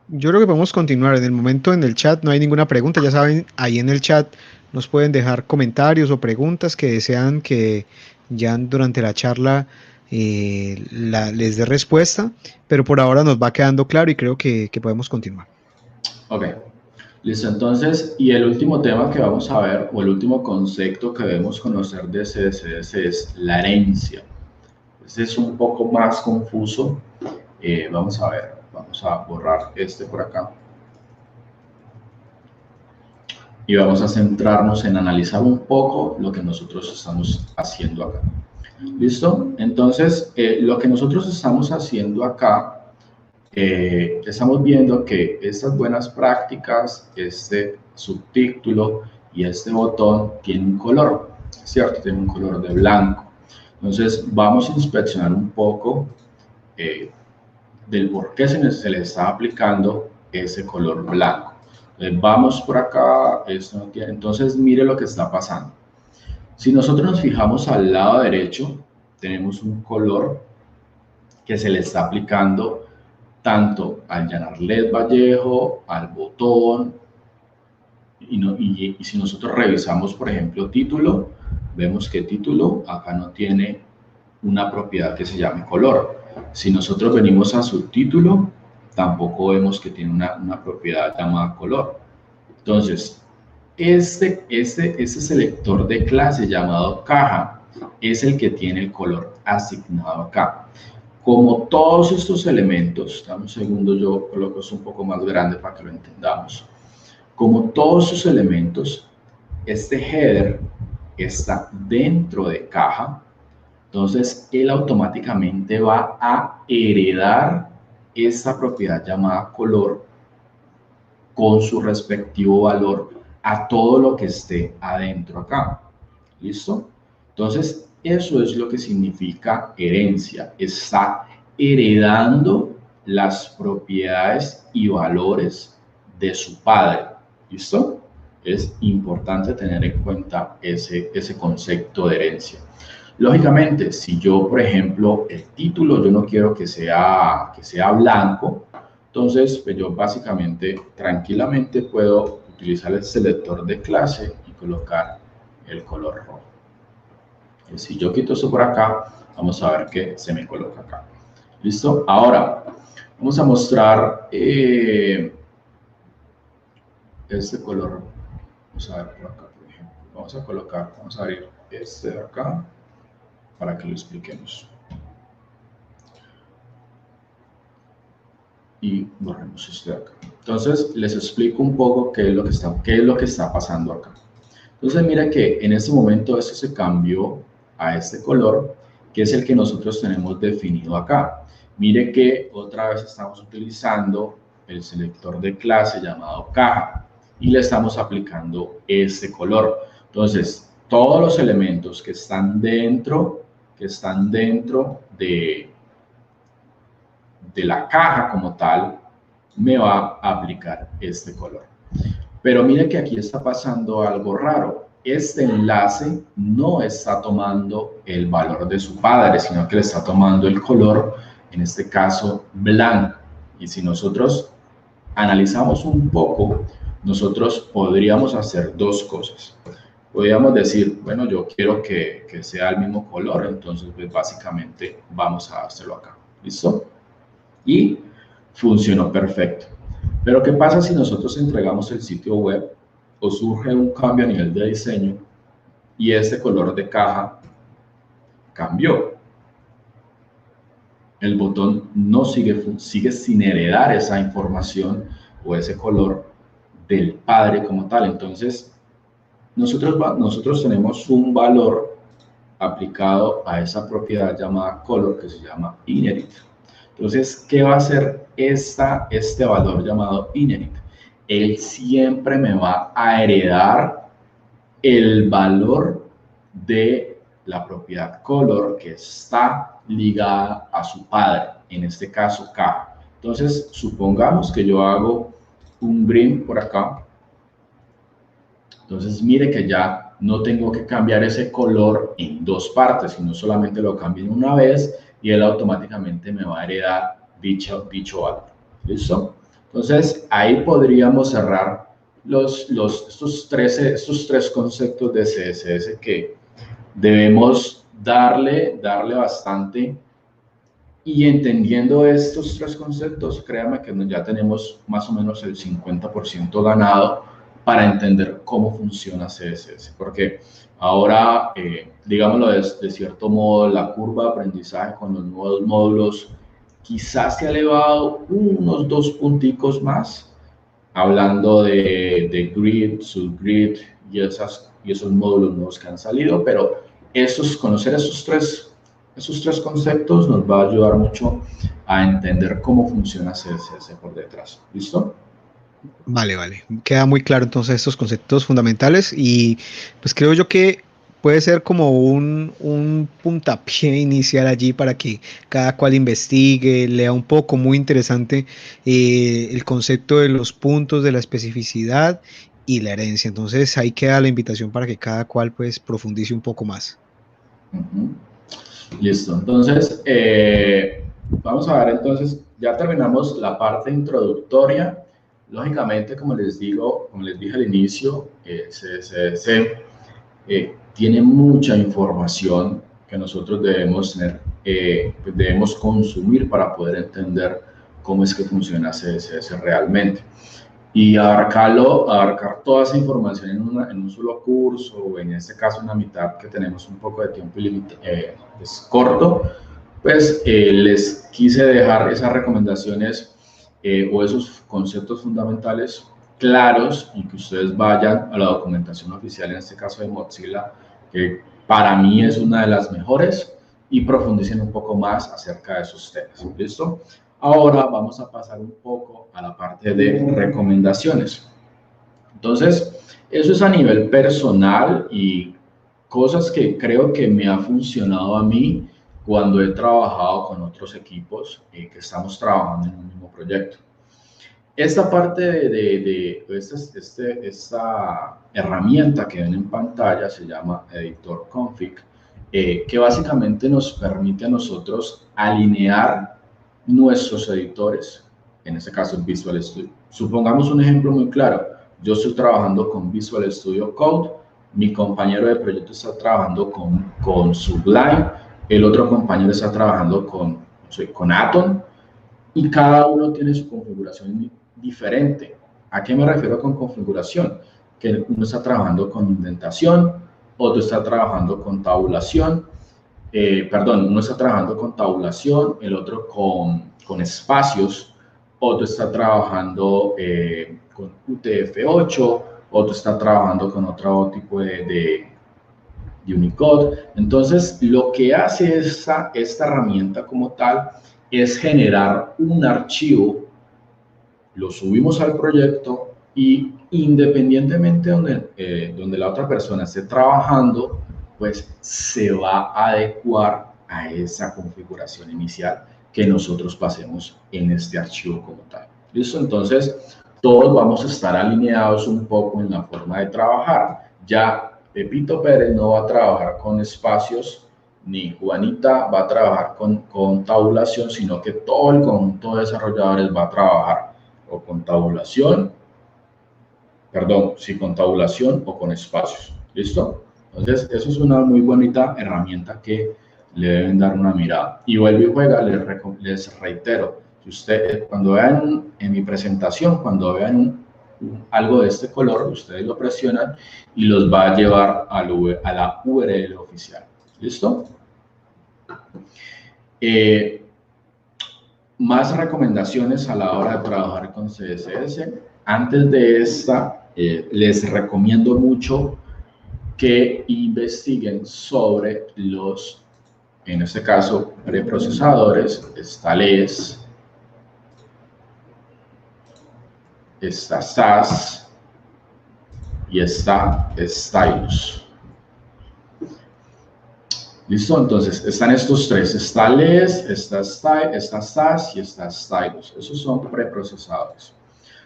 Yo creo que podemos continuar. En el momento en el chat no hay ninguna pregunta. Ya saben, ahí en el chat nos pueden dejar comentarios o preguntas que desean que ya durante la charla les dé respuesta, pero por ahora nos va quedando claro y creo que podemos continuar. Ok, listo. Entonces, y el último tema que vamos a ver, o el último concepto que debemos conocer de CSS es la herencia. Este es un poco más confuso. Vamos a ver, vamos a borrar este por acá. Y vamos a centrarnos en analizar un poco lo que nosotros estamos haciendo acá. ¿Listo? Entonces, lo que nosotros estamos haciendo acá, estamos viendo que estas buenas prácticas, este subtítulo y este botón tienen un color, ¿cierto? Tiene un color de blanco. Entonces, vamos a inspeccionar un poco del por qué se le está aplicando ese color blanco. Vamos por acá, esto no tiene, entonces mire lo que está pasando. Si nosotros nos fijamos al lado derecho, tenemos un color que se le está aplicando tanto al Llanarlet Vallejo, al botón, y si nosotros revisamos, por ejemplo, título, vemos que título acá no tiene una propiedad que se llame color. Si nosotros venimos a subtítulo, tampoco vemos que tiene una propiedad llamada color. Entonces, este selector de clase llamado caja es el que tiene el color asignado acá. Como todos estos elementos, dame un segundo, yo coloco esto un poco más grande para que lo entendamos. Como todos sus elementos, este header está dentro de caja, Entonces, él automáticamente va a heredar esta propiedad llamada color con su respectivo valor a todo lo que esté adentro acá. ¿Listo? Entonces, eso es lo que significa herencia. Está heredando las propiedades y valores de su padre. ¿Listo? Es importante tener en cuenta ese concepto de herencia. Lógicamente, si yo, por ejemplo, el título, yo no quiero que sea blanco, entonces pues yo básicamente tranquilamente puedo utilizar el selector de clase y colocar el color rojo. Y si yo quito esto por acá, vamos a ver que se me coloca acá. ¿Listo? Ahora, vamos a mostrar este color. Vamos a ver por acá, por ejemplo. Vamos a abrir este de acá para que lo expliquemos. Y borremos este de acá. Entonces, les explico un poco qué es lo que está pasando acá. Entonces, mira que en este momento esto se cambió a este color, que es el que nosotros tenemos definido acá. Mire que otra vez estamos utilizando el selector de clase llamado caja y le estamos aplicando este color. Entonces, todos los elementos que están dentro de la caja como tal, me va a aplicar este color. Pero mire que aquí está pasando algo raro. Este enlace no está tomando el valor de su padre, sino que le está tomando el color, en este caso blanco. Y si nosotros analizamos un poco, nosotros podríamos hacer dos cosas. Podríamos decir, bueno, yo quiero que sea el mismo color, entonces pues básicamente vamos a dárselo acá. ¿Listo? Y funcionó perfecto. Pero ¿qué pasa si nosotros entregamos el sitio web o surge un cambio a nivel de diseño y este color de caja cambió? El botón no sigue sin heredar esa información o ese color del padre como tal. Entonces, nosotros tenemos un valor aplicado a esa propiedad llamada color que se llama inherit. Entonces, ¿qué va a hacer este valor llamado inherit? Él siempre me va a heredar el valor de la propiedad color que está ligada a su padre, en este caso K. Entonces, supongamos que yo hago un green por acá. Entonces, mire que ya no tengo que cambiar ese color en dos partes, sino solamente lo cambio en una vez y él automáticamente me va a heredar dicho valor. ¿Listo? Entonces, ahí podríamos cerrar estos tres conceptos de CSS que debemos darle bastante. Y entendiendo estos tres conceptos, créame que ya tenemos más o menos el 50% ganado para entender cómo funciona CSS. Porque ahora, digámoslo de cierto modo, la curva de aprendizaje con los nuevos módulos quizás se ha elevado unos 2 punticos más, hablando de grid, subgrid y esos módulos nuevos que han salido, pero conocer esos tres conceptos nos va a ayudar mucho a entender cómo funciona CSS por detrás. ¿Listo? Vale, vale. Queda muy claro entonces estos conceptos fundamentales y pues creo yo que puede ser como un puntapié inicial allí para que cada cual investigue, lea un poco, muy interesante el concepto de los puntos, de la especificidad y la herencia. Entonces ahí queda la invitación para que cada cual pues profundice un poco más. Listo. Entonces, vamos a ver entonces, ya terminamos la parte introductoria. Lógicamente, como les dije al inicio, CSS tiene mucha información que nosotros debemos tener, pues debemos consumir para poder entender cómo es que funciona CSS realmente. Y abarcar toda esa información en un solo curso, o en este caso en la mitad que tenemos un poco de tiempo es corto, pues les quise dejar esas recomendaciones o esos conceptos fundamentales claros y que ustedes vayan a la documentación oficial, en este caso de Mozilla, que para mí es una de las mejores, y profundicen un poco más acerca de esos temas. ¿Listo? Ahora vamos a pasar un poco a la parte de recomendaciones. Entonces, eso es a nivel personal y cosas que creo que me ha funcionado a mí cuando he trabajado con otros equipos que estamos trabajando en un mismo proyecto. Esta parte esta herramienta que ven en pantalla se llama Editor Config, que básicamente nos permite a nosotros alinear nuestros editores, en este caso Visual Studio. Supongamos un ejemplo muy claro. Yo estoy trabajando con Visual Studio Code, mi compañero de proyecto está trabajando con Sublime, el otro compañero está trabajando con Atom, y cada uno tiene su configuración diferente. ¿A qué me refiero con configuración? Que uno está trabajando con indentación, otro está trabajando con tabulación, uno está trabajando con tabulación, el otro con espacios, otro está trabajando con UTF-8, otro está trabajando con otro tipo de Unicode. Entonces, lo que hace esta herramienta como tal es generar un archivo, lo subimos al proyecto y independientemente donde la otra persona esté trabajando, pues se va a adecuar a esa configuración inicial que nosotros pasemos en este archivo como tal. ¿Listo? Entonces, todos vamos a estar alineados un poco en la forma de trabajar. Ya Pepito Pérez no va a trabajar con espacios, ni Juanita va a trabajar con tabulación, sino que todo el conjunto de desarrolladores va a trabajar o con tabulación, con tabulación o con espacios. ¿Listo? Entonces, eso es una muy bonita herramienta que le deben dar una mirada. Y vuelve y juega, les reitero, si ustedes, cuando vean en mi presentación, cuando vean algo de este color, ustedes lo presionan y los va a llevar a la URL oficial. ¿Listo? Más recomendaciones a la hora de trabajar con CSS. Antes de esta, les recomiendo mucho que investiguen sobre en este caso, preprocesadores. Está LES, está SAS y está Stylus. ¿Listo? Entonces, están estos tres. Está LES, está SAS y está Stylus. Esos son preprocesadores.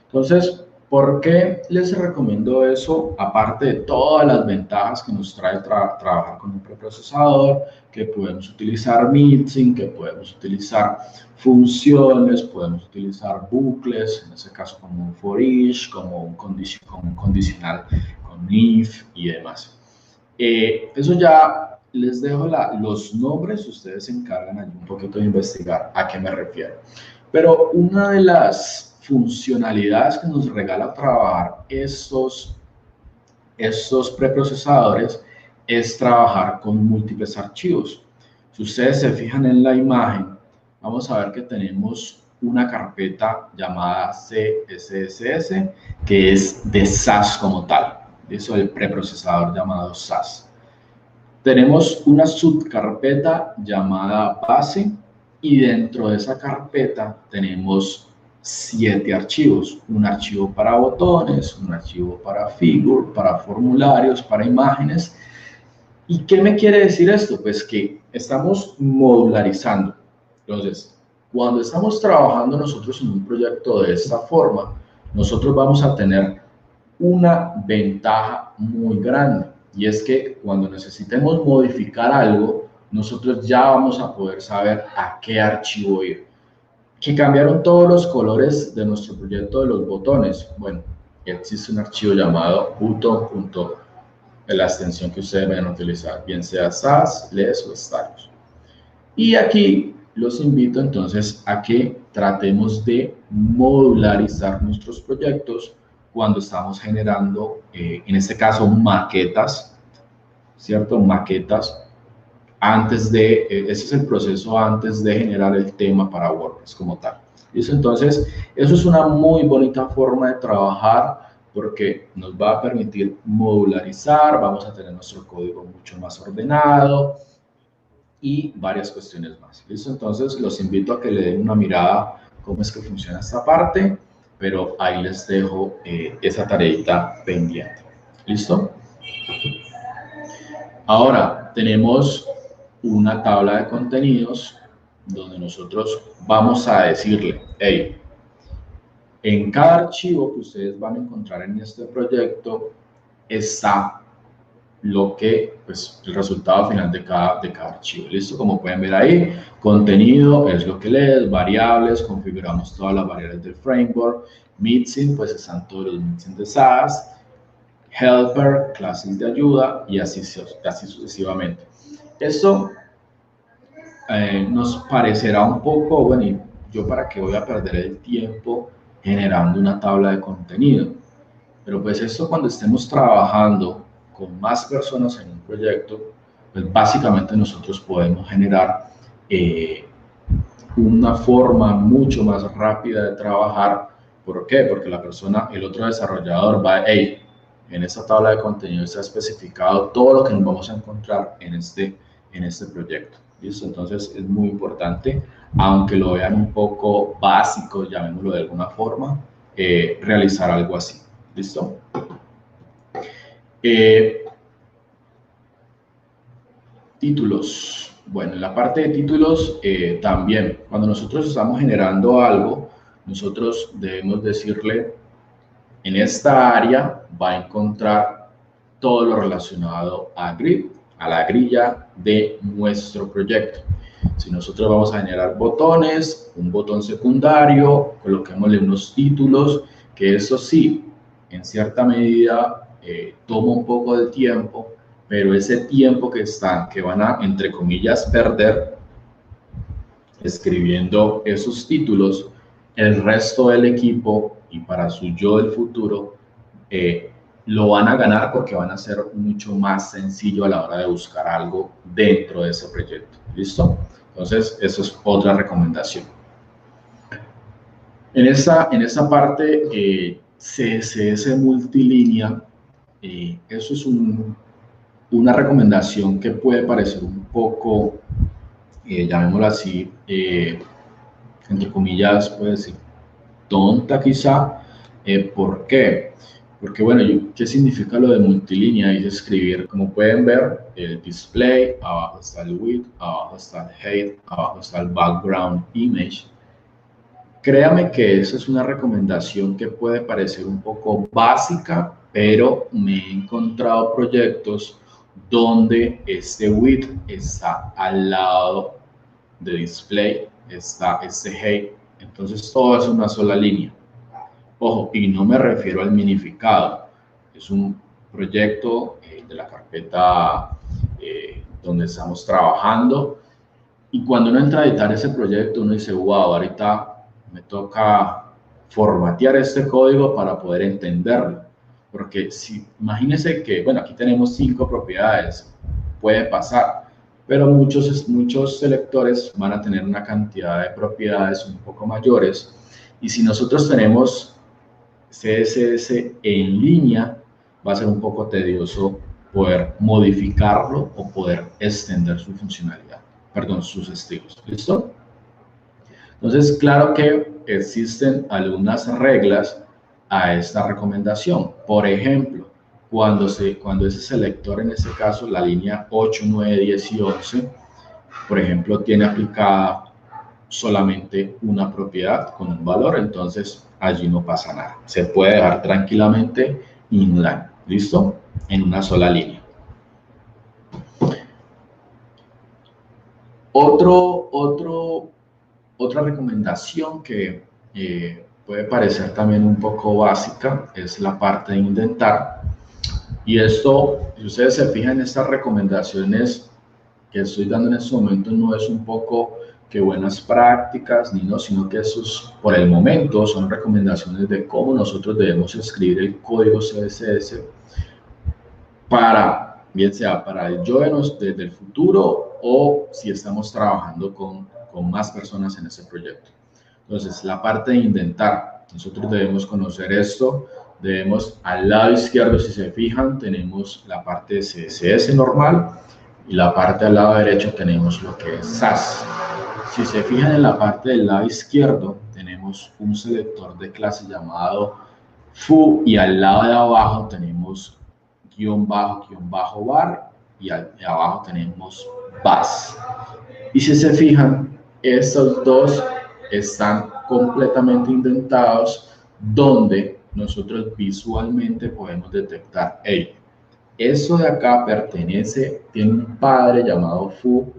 Entonces, ¿por qué les recomiendo eso? Aparte de todas las ventajas que nos trae trabajar con un preprocesador, que podemos utilizar mixing, que podemos utilizar funciones, podemos utilizar bucles, en este caso como un for each, como un condicional con if y demás. Eso ya les dejo los nombres, ustedes se encargan allí un poquito de investigar a qué me refiero. Pero una de las funcionalidades que nos regala trabajar estos preprocesadores es trabajar con múltiples archivos. Si ustedes se fijan en la imagen, vamos a ver que tenemos una carpeta llamada CSS, que es de SAS como tal. Eso es el preprocesador llamado SAS. Tenemos una subcarpeta llamada base y dentro de esa carpeta tenemos 7 archivos. Un archivo para botones, un archivo para figure, para formularios, para imágenes. ¿Y qué me quiere decir esto? Pues que estamos modularizando. Entonces, cuando estamos trabajando nosotros en un proyecto de esta forma, nosotros vamos a tener una ventaja muy grande. Y es que cuando necesitemos modificar algo, nosotros ya vamos a poder saber a qué archivo ir. Que cambiaron todos los colores de nuestro proyecto de los botones. Bueno, existe un archivo llamado button. La extensión que ustedes vayan a utilizar, bien sea SAS, LES o Stylus. Y aquí los invito entonces a que tratemos de modularizar nuestros proyectos cuando estamos generando, en este caso, maquetas, ¿cierto? Maquetas ese es el proceso antes de generar el tema para WordPress como tal. ¿Listo? Entonces, eso es una muy bonita forma de trabajar porque nos va a permitir modularizar, vamos a tener nuestro código mucho más ordenado y varias cuestiones más. ¿Listo? Entonces los invito a que le den una mirada cómo es que funciona esta parte, pero ahí les dejo esa tareita pendiente. ¿Listo? Ahora tenemos una tabla de contenidos donde nosotros vamos a decirle, hey, en cada archivo que ustedes van a encontrar en este proyecto está lo que, pues, el resultado final de cada archivo. ¿Listo? Como pueden ver ahí, contenido es lo que lees, variables, configuramos todas las variables del framework, mixin, pues están todos los mixin de SAS, helper, clases de ayuda y así sucesivamente. Esto nos parecerá un poco, bueno, ¿y yo para qué voy a perder el tiempo generando una tabla de contenido? Pero pues esto, cuando estemos trabajando con más personas en un proyecto, pues básicamente nosotros podemos generar una forma mucho más rápida de trabajar. ¿Por qué? Porque la persona, el otro desarrollador va, hey, en esta tabla de contenido está especificado todo lo que nos vamos a encontrar en este proyecto. ¿Listo? Entonces es muy importante, aunque lo vean un poco básico, llamémoslo de alguna forma, realizar algo así. ¿Listo? Títulos. Bueno, en la parte de títulos también, cuando nosotros estamos generando algo, nosotros debemos decirle, en esta área va a encontrar todo lo relacionado a grid, a la grilla de nuestro proyecto. Si nosotros vamos a generar botones, un botón secundario, coloquémosle unos títulos, que eso sí, en cierta medida toma un poco de tiempo, pero ese tiempo que van a, entre comillas, perder escribiendo esos títulos, el resto del equipo y para su yo del futuro lo van a ganar, porque van a ser mucho más sencillo a la hora de buscar algo dentro de ese proyecto. ¿Listo? Entonces, eso es otra recomendación. En esta parte, CSS multilínea, eso es una recomendación que puede parecer un poco, llamémoslo así, entre comillas, puede decir, tonta quizá. ¿Por qué? Porque, bueno, ¿qué significa lo de multilínea? Es escribir, como pueden ver, el display, abajo está el width, abajo está el height, abajo está el background image. Créame que esa es una recomendación que puede parecer un poco básica, pero me he encontrado proyectos donde este width está al lado de display, está este height, entonces todo es una sola línea. Ojo, y no me refiero al minificado, es un proyecto de la carpeta donde estamos trabajando, y cuando uno entra a editar ese proyecto, uno dice, wow, ahorita me toca formatear este código para poder entenderlo. Porque si, imagínense que, bueno, aquí tenemos 5 propiedades, puede pasar, pero muchos selectores van a tener una cantidad de propiedades un poco mayores, y si nosotros tenemos CSS en línea, va a ser un poco tedioso poder modificarlo o poder extender su funcionalidad, perdón, sus estilos. ¿Listo? Entonces, claro que existen algunas reglas a esta recomendación. Por ejemplo, cuando ese selector, en este caso la línea 8, 9, 10 y 11, por ejemplo, tiene aplicada solamente una propiedad con un valor, entonces allí no pasa nada. Se puede dejar tranquilamente inline, ¿listo? En una sola línea. Otra recomendación que puede parecer también un poco básica es la parte de indentar. Y esto, si ustedes se fijan en estas recomendaciones que estoy dando en este momento, no es un poco que buenas prácticas, ni no, sino que esos, por el momento, son recomendaciones de cómo nosotros debemos escribir el código CSS para, bien sea para el yo desde el futuro, o si estamos trabajando con más personas en ese proyecto. Entonces, la parte de indentar, nosotros debemos conocer esto. Debemos, al lado izquierdo, si se fijan, tenemos la parte de CSS normal, y la parte al lado derecho tenemos lo que es SAS. Si se fijan en la parte del lado izquierdo, tenemos un selector de clase llamado foo y al lado de abajo tenemos guión bajo bar y abajo tenemos bus. Y si se fijan, estos dos están completamente indentados donde nosotros visualmente podemos detectar, hey, eso de acá pertenece, tiene un padre llamado foo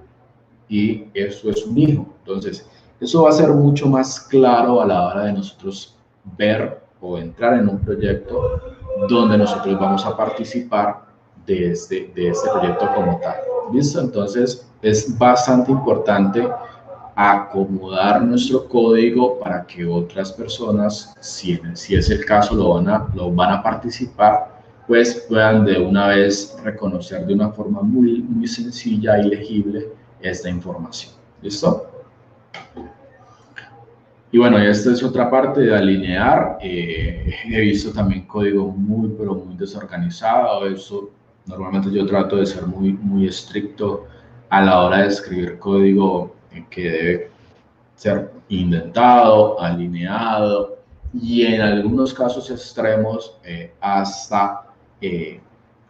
y eso es un hijo. Entonces, eso va a ser mucho más claro a la hora de nosotros ver o entrar en un proyecto donde nosotros vamos a participar de este proyecto como tal. ¿Listo? Entonces, es bastante importante acomodar nuestro código para que otras personas, si es el caso, lo van a participar, pues puedan de una vez reconocer de una forma muy, muy sencilla y legible esta información. ¿Listo? Y bueno, esta es otra parte de alinear. He visto también código muy, pero muy desorganizado. Eso normalmente yo trato de ser muy, muy estricto a la hora de escribir código que debe ser indentado, alineado y en algunos casos extremos hasta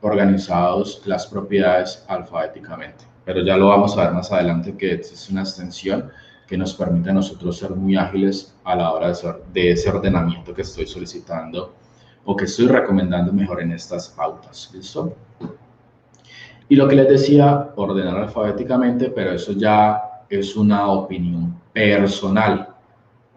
organizados las propiedades alfabéticamente. Pero ya lo vamos a ver más adelante que existe una extensión que nos permite a nosotros ser muy ágiles a la hora de ese ordenamiento que estoy solicitando o que estoy recomendando mejor en estas pautas. ¿Listo? Y lo que les decía, ordenar alfabéticamente, pero eso ya es una opinión personal,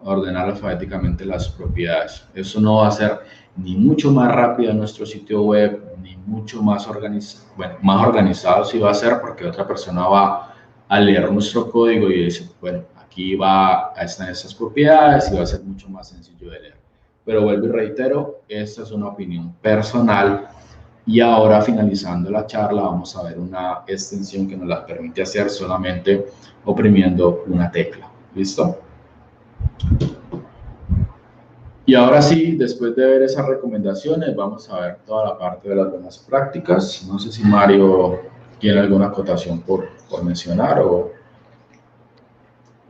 ordenar alfabéticamente las propiedades. Eso no va a ser ni mucho más rápido en nuestro sitio web, ni mucho más organizado, bueno, más organizado sí va a ser porque otra persona va a leer nuestro código y dice, bueno, aquí están estas propiedades y va a ser mucho más sencillo de leer. Pero vuelvo y reitero, esta es una opinión personal. Y ahora, finalizando la charla, vamos a ver una extensión que nos la permite hacer solamente oprimiendo una tecla. ¿Listo? Y ahora sí, después de ver esas recomendaciones, vamos a ver toda la parte de las buenas prácticas. No sé si Mario tiene alguna acotación por mencionar o...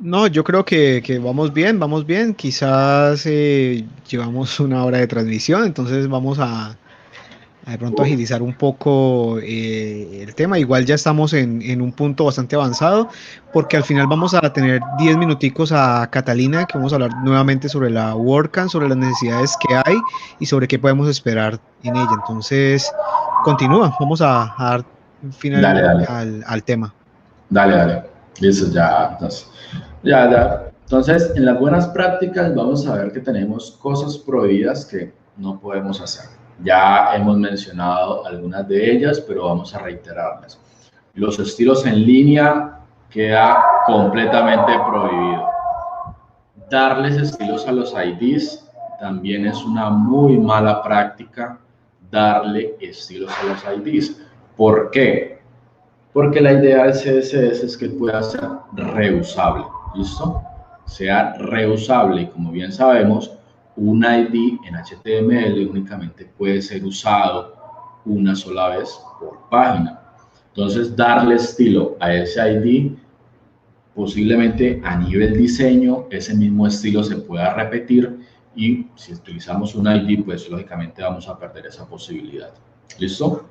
No, yo creo que vamos bien, vamos bien. Quizás llevamos una hora de transmisión, entonces vamos a de pronto agilizar un poco el tema. Igual ya estamos en un punto bastante avanzado, porque al final vamos a tener 10 minuticos a Catalina, que vamos a hablar nuevamente sobre la WordCamp, sobre las necesidades que hay y sobre qué podemos esperar en ella. Entonces, continúa, vamos a dar Dale, final dale. al tema. Dale, dale. Listo, ya. Entonces, ya. Entonces, en las buenas prácticas vamos a ver que tenemos cosas prohibidas que no podemos hacer. Ya hemos mencionado algunas de ellas, pero vamos a reiterarlas. Los estilos en línea queda completamente prohibido. Darles estilos a los IDs también es una muy mala práctica, darle estilos a los IDs. ¿Por qué? Porque la idea del CSS es que pueda ser reusable, ¿listo? Sea reusable y como bien sabemos, un ID en HTML únicamente puede ser usado una sola vez por página. Entonces, darle estilo a ese ID, posiblemente a nivel diseño, ese mismo estilo se pueda repetir y si utilizamos un ID, pues lógicamente vamos a perder esa posibilidad. ¿Listo?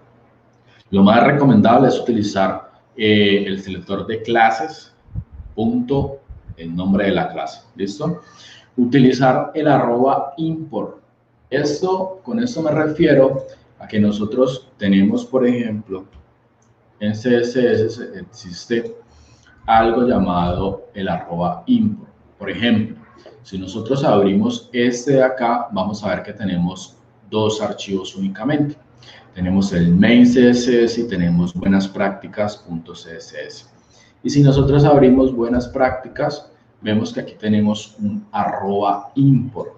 Lo más recomendable es utilizar el selector de clases, punto, el nombre de la clase, ¿listo? Utilizar el @import. Con esto me refiero a que nosotros tenemos, por ejemplo, en CSS existe algo llamado el @import. Por ejemplo, si nosotros abrimos este de acá, vamos a ver que tenemos dos archivos únicamente. Tenemos el main CSS y tenemos buenas prácticas.css. Y si nosotros abrimos buenas prácticas, vemos que aquí tenemos un @import.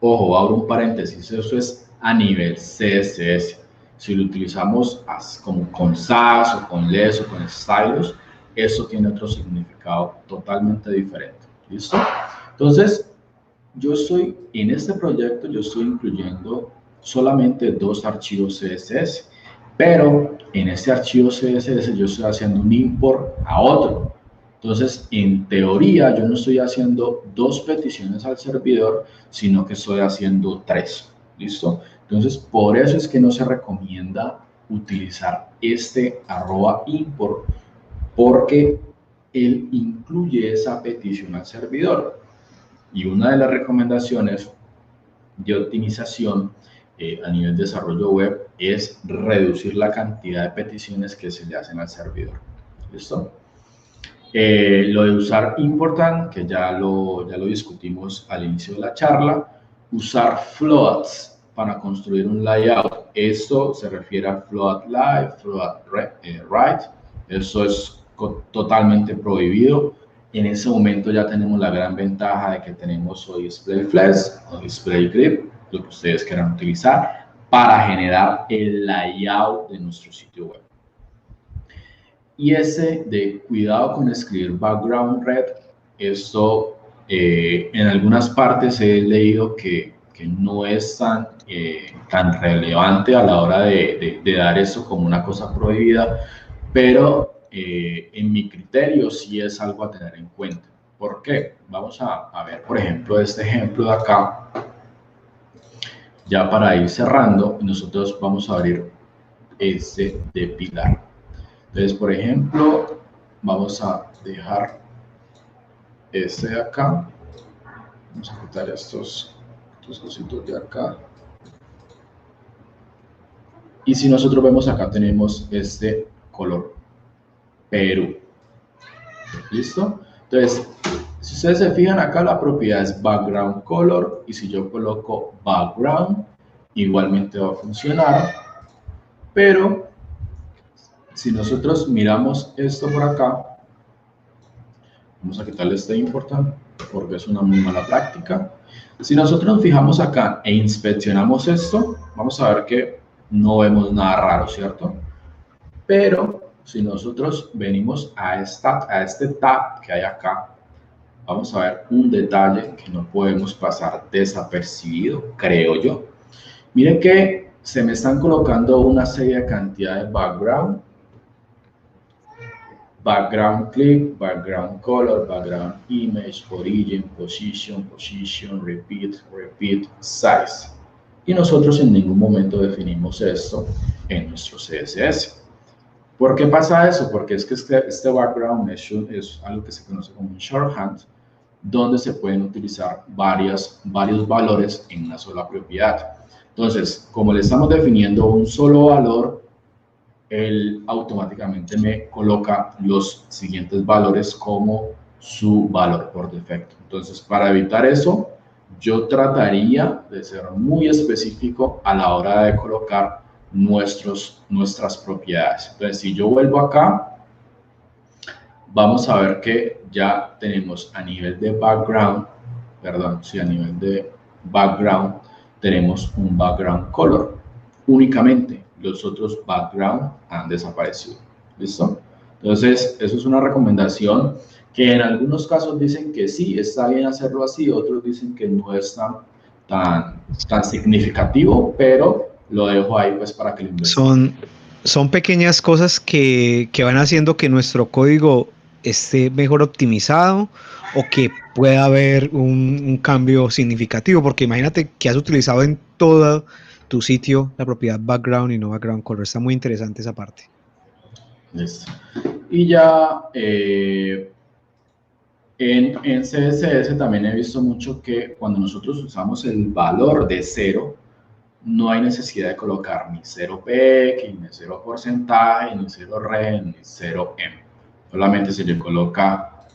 Ojo, abro un paréntesis, eso es a nivel CSS. Si lo utilizamos como con SAS o con LESS o con Stylus, eso tiene otro significado totalmente diferente. ¿Listo? Entonces, en este proyecto, yo estoy incluyendo solamente dos archivos CSS pero en este archivo CSS yo estoy haciendo un import a otro. Entonces, en teoría, yo no estoy haciendo 2 peticiones al servidor, sino que estoy haciendo 3. ¿Listo? Entonces, por eso es que no se recomienda utilizar este @import, porque él incluye esa petición al servidor. Y una de las recomendaciones de optimización a nivel de desarrollo web es reducir la cantidad de peticiones que se le hacen al servidor. ¿Listo? Lo de usar important, que ya lo discutimos al inicio de la charla. Usar floats para construir un layout. Esto se refiere a float left, float right. Eso es totalmente prohibido. En ese momento ya tenemos la gran ventaja de que tenemos o display flash o display grid, lo que ustedes quieran utilizar, para generar el layout de nuestro sitio web. Y ese de cuidado con escribir background red, esto en algunas partes he leído que no es tan relevante a la hora de dar eso como una cosa prohibida, pero en mi criterio sí es algo a tener en cuenta. ¿Por qué? Vamos a ver, por ejemplo, este ejemplo de acá, ya para ir cerrando, nosotros vamos a abrir este de Pilar. Entonces, por ejemplo, vamos a dejar este de acá. Vamos a quitar estos cositos de acá. Y si nosotros vemos acá, tenemos este color Perú. ¿Listo? Entonces, si ustedes se fijan acá, la propiedad es background color. Y si yo coloco background, igualmente va a funcionar. Pero si nosotros miramos esto por acá, vamos a quitarle este important porque es una muy mala práctica. Si nosotros nos fijamos acá e inspeccionamos esto, vamos a ver que no vemos nada raro, ¿cierto? Pero si nosotros venimos a este tab que hay acá, vamos a ver un detalle que no podemos pasar desapercibido, creo yo. Miren que se me están colocando una serie de cantidad de background click, background color, background image, origin, position, repeat, size. Y nosotros en ningún momento definimos esto en nuestro CSS. ¿Por qué pasa eso? Porque es que este background es algo que se conoce como un shorthand, donde se pueden utilizar varios valores en una sola propiedad. Entonces, como le estamos definiendo un solo valor, él automáticamente me coloca los siguientes valores como su valor por defecto. Entonces, para evitar eso, yo trataría de ser muy específico a la hora de colocar nuestras propiedades. Entonces, si yo vuelvo acá, vamos a ver que ya tenemos a nivel de background, a nivel de background, tenemos un background color únicamente. Los otros background han desaparecido. ¿Listo? Entonces, eso es una recomendación que en algunos casos dicen que sí, está bien hacerlo así, otros dicen que no es tan significativo, pero lo dejo ahí pues para que lo investiguen. Son pequeñas cosas que van haciendo que nuestro código esté mejor optimizado o que pueda haber un cambio significativo, porque imagínate que has utilizado en todo tu sitio la propiedad background y no background color. Está muy interesante esa parte. Listo. Y ya en CSS también he visto mucho que cuando nosotros usamos el valor de 0, no hay necesidad de colocar ni 0p, ni 0 porcentaje, ni 0 ren, ni 0 m. Solamente se le coloca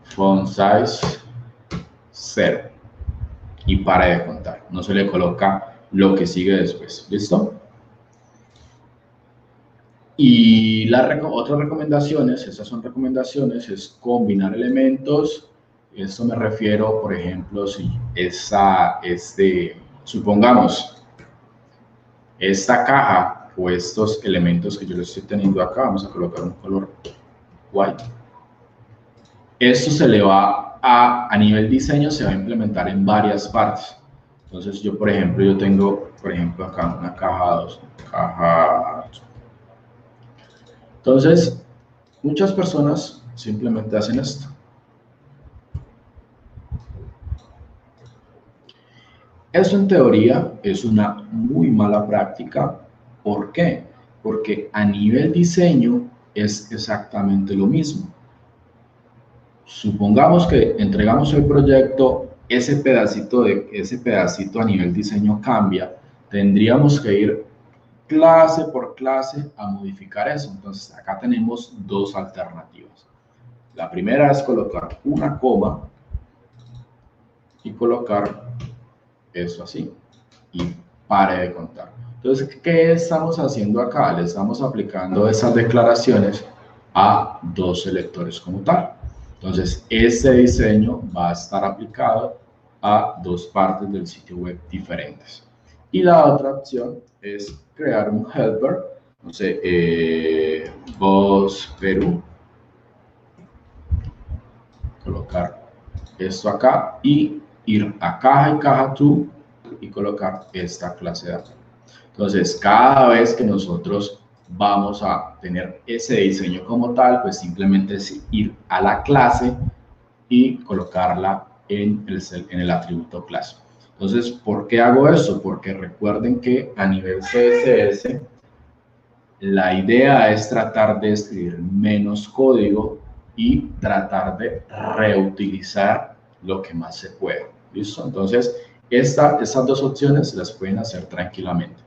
font size 0 y para de contar. No se le coloca lo que sigue después. ¿Listo? Y otras recomendaciones, estas son recomendaciones, es combinar elementos. Esto me refiero, por ejemplo, si supongamos, esta caja o estos elementos que yo le estoy teniendo acá, vamos a colocar un color white. Esto se le va a nivel diseño, se va a implementar en varias partes. Entonces yo, por ejemplo, yo tengo, por ejemplo, acá una caja 2, caja 2. Entonces, muchas personas simplemente hacen esto. Eso en teoría es una muy mala práctica. ¿Por qué? Porque a nivel diseño es exactamente lo mismo. Supongamos que entregamos el proyecto, ese pedacito a nivel diseño cambia, tendríamos que ir clase por clase a modificar eso. Entonces acá tenemos dos alternativas. La primera es colocar una coma y colocar eso así y pare de contar. Entonces, ¿qué estamos haciendo acá? Le estamos aplicando esas declaraciones a dos selectores como tal. Entonces, este diseño va a estar aplicado a dos partes del sitio web diferentes. Y la otra opción es crear un helper, no sé, Voz Perú, colocar esto acá y ir a caja y caja to y colocar esta clase de acá. Entonces, cada vez que nosotros vamos a tener ese diseño como tal, pues simplemente es ir a la clase y colocarla en el atributo clase. Entonces, ¿por qué hago eso? Porque recuerden que a nivel CSS, la idea es tratar de escribir menos código y tratar de reutilizar lo que más se puede. ¿Listo? Entonces, estas dos opciones las pueden hacer tranquilamente.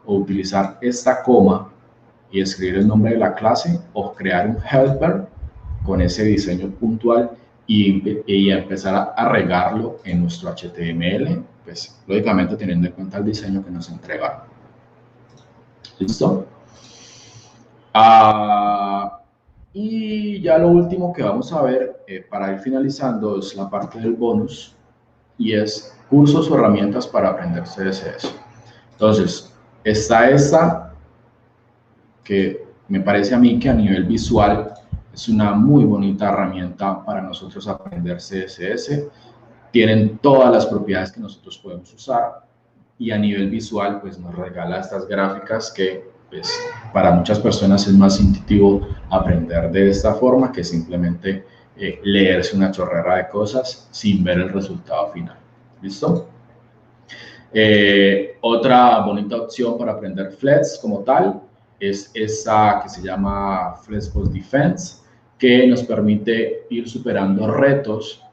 O utilizar esta coma y escribir el nombre de la clase, o crear un helper con ese diseño puntual y empezar a regarlo en nuestro HTML, pues lógicamente teniendo en cuenta el diseño que nos entregaron. ¿Listo? Y ya lo último que vamos a ver para ir finalizando es la parte del bonus, y es cursos o herramientas para aprender CSS. Entonces, está esta que me parece a mí que a nivel visual es una muy bonita herramienta para nosotros aprender CSS. Tienen todas las propiedades que nosotros podemos usar y a nivel visual pues nos regala estas gráficas que pues para muchas personas es más intuitivo aprender de esta forma que simplemente leerse una chorrera de cosas sin ver el resultado final. ¿Listo? Otra bonita opción para aprender Flex como tal es esa que se llama Flexbox Defense, que nos permite ir superando retos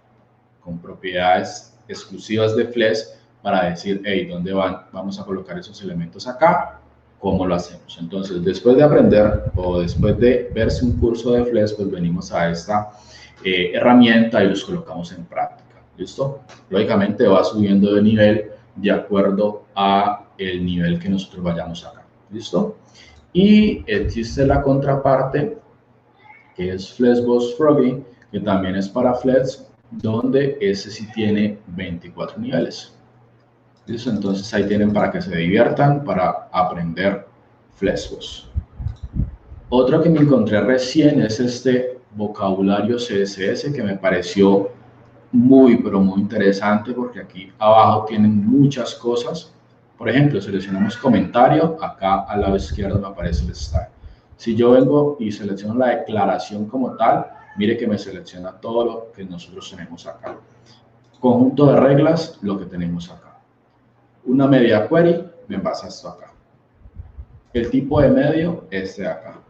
con propiedades exclusivas de Flex para decir, hey, ¿dónde van? Vamos a colocar esos elementos acá, ¿cómo lo hacemos? Entonces, después de aprender o después de verse un curso de Flex, pues venimos a esta herramienta y los colocamos en práctica. ¿Listo? Lógicamente va subiendo de nivel de acuerdo a el nivel que nosotros vayamos acá. ¿Listo? Y existe la contraparte, que es Flexbox Froggy, que también es para Flex, donde ese sí tiene 24 niveles. ¿Listo? Entonces ahí tienen para que se diviertan, para aprender Flexbox. Otro que me encontré recién es este vocabulario CSS, que me pareció muy, pero muy interesante, porque aquí abajo tienen muchas cosas. Por ejemplo, seleccionamos comentario, acá al lado izquierdo me aparece el style. Si yo vengo y selecciono la declaración como tal, mire que me selecciona todo lo que nosotros tenemos acá. Conjunto de reglas, lo que tenemos acá. Una media query, me basa esto acá. El tipo de medio, este de acá.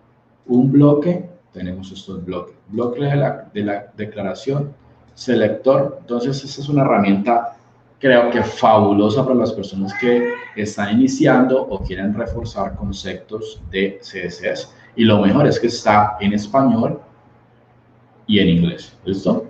Un bloque, tenemos estos bloques. Bloque de la declaración, selector. Entonces, esta es una herramienta, creo que fabulosa para las personas que están iniciando o quieren reforzar conceptos de CSS. Y lo mejor es que está en español y en inglés. ¿Listo?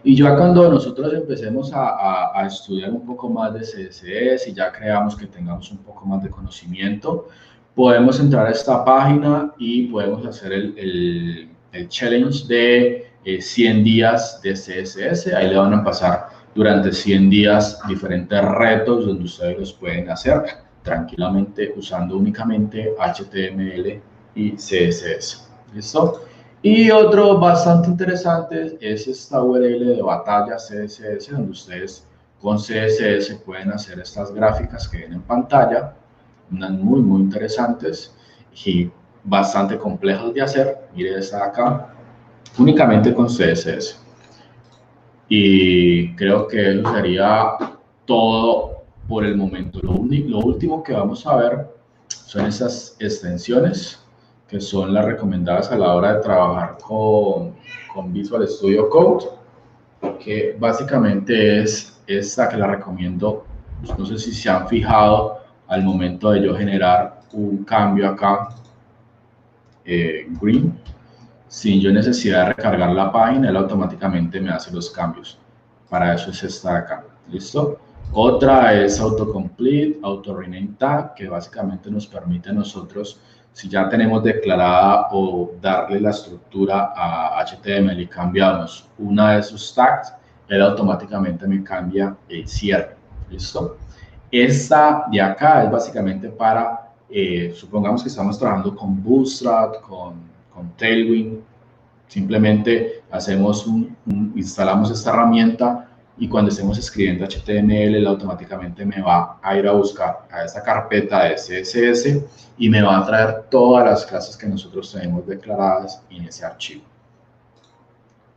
Y ya cuando nosotros empecemos a estudiar un poco más de CSS y ya creamos que tengamos un poco más de conocimiento, podemos entrar a esta página y podemos hacer el challenge de 100 días de CSS. Ahí le van a pasar durante 100 días diferentes retos donde ustedes los pueden hacer tranquilamente usando únicamente HTML y CSS. ¿Listo? Y otro bastante interesante es esta URL de batalla CSS, donde ustedes con CSS pueden hacer estas gráficas que ven en pantalla, unas muy interesantes y bastante complejas de hacer. Mire esta acá, únicamente con CSS. Y creo que eso sería todo por el momento. Lo último que vamos a ver son esas extensiones que son las recomendadas a la hora de trabajar con Visual Studio Code, que básicamente es esta que la recomiendo. No sé si se han fijado al momento de yo generar un cambio acá, green, sin yo necesidad de recargar la página, él automáticamente me hace los cambios. Para eso es esta de acá, ¿listo? Otra es autocomplete, auto rename tag, que básicamente nos permite a nosotros, si ya tenemos declarada o darle la estructura a HTML y cambiamos una de sus tags, él automáticamente me cambia el cierre, ¿listo? Esta de acá es básicamente para, supongamos que estamos trabajando con Bootstrap, con Tailwind, simplemente hacemos instalamos esta herramienta y cuando estemos escribiendo HTML, él automáticamente me va a ir a buscar a esta carpeta de CSS y me va a traer todas las clases que nosotros tenemos declaradas en ese archivo.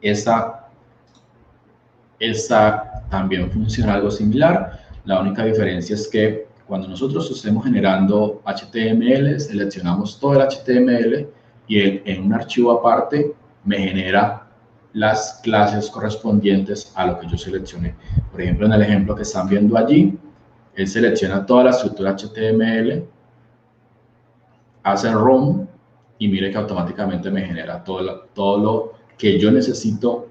Esta también funciona algo similar. La única diferencia es que cuando nosotros estemos generando HTML, seleccionamos todo el HTML y en un archivo aparte me genera las clases correspondientes a lo que yo seleccioné. Por ejemplo, en el ejemplo que están viendo allí, él selecciona toda la estructura HTML, hace run y mire que automáticamente me genera todo lo que yo necesito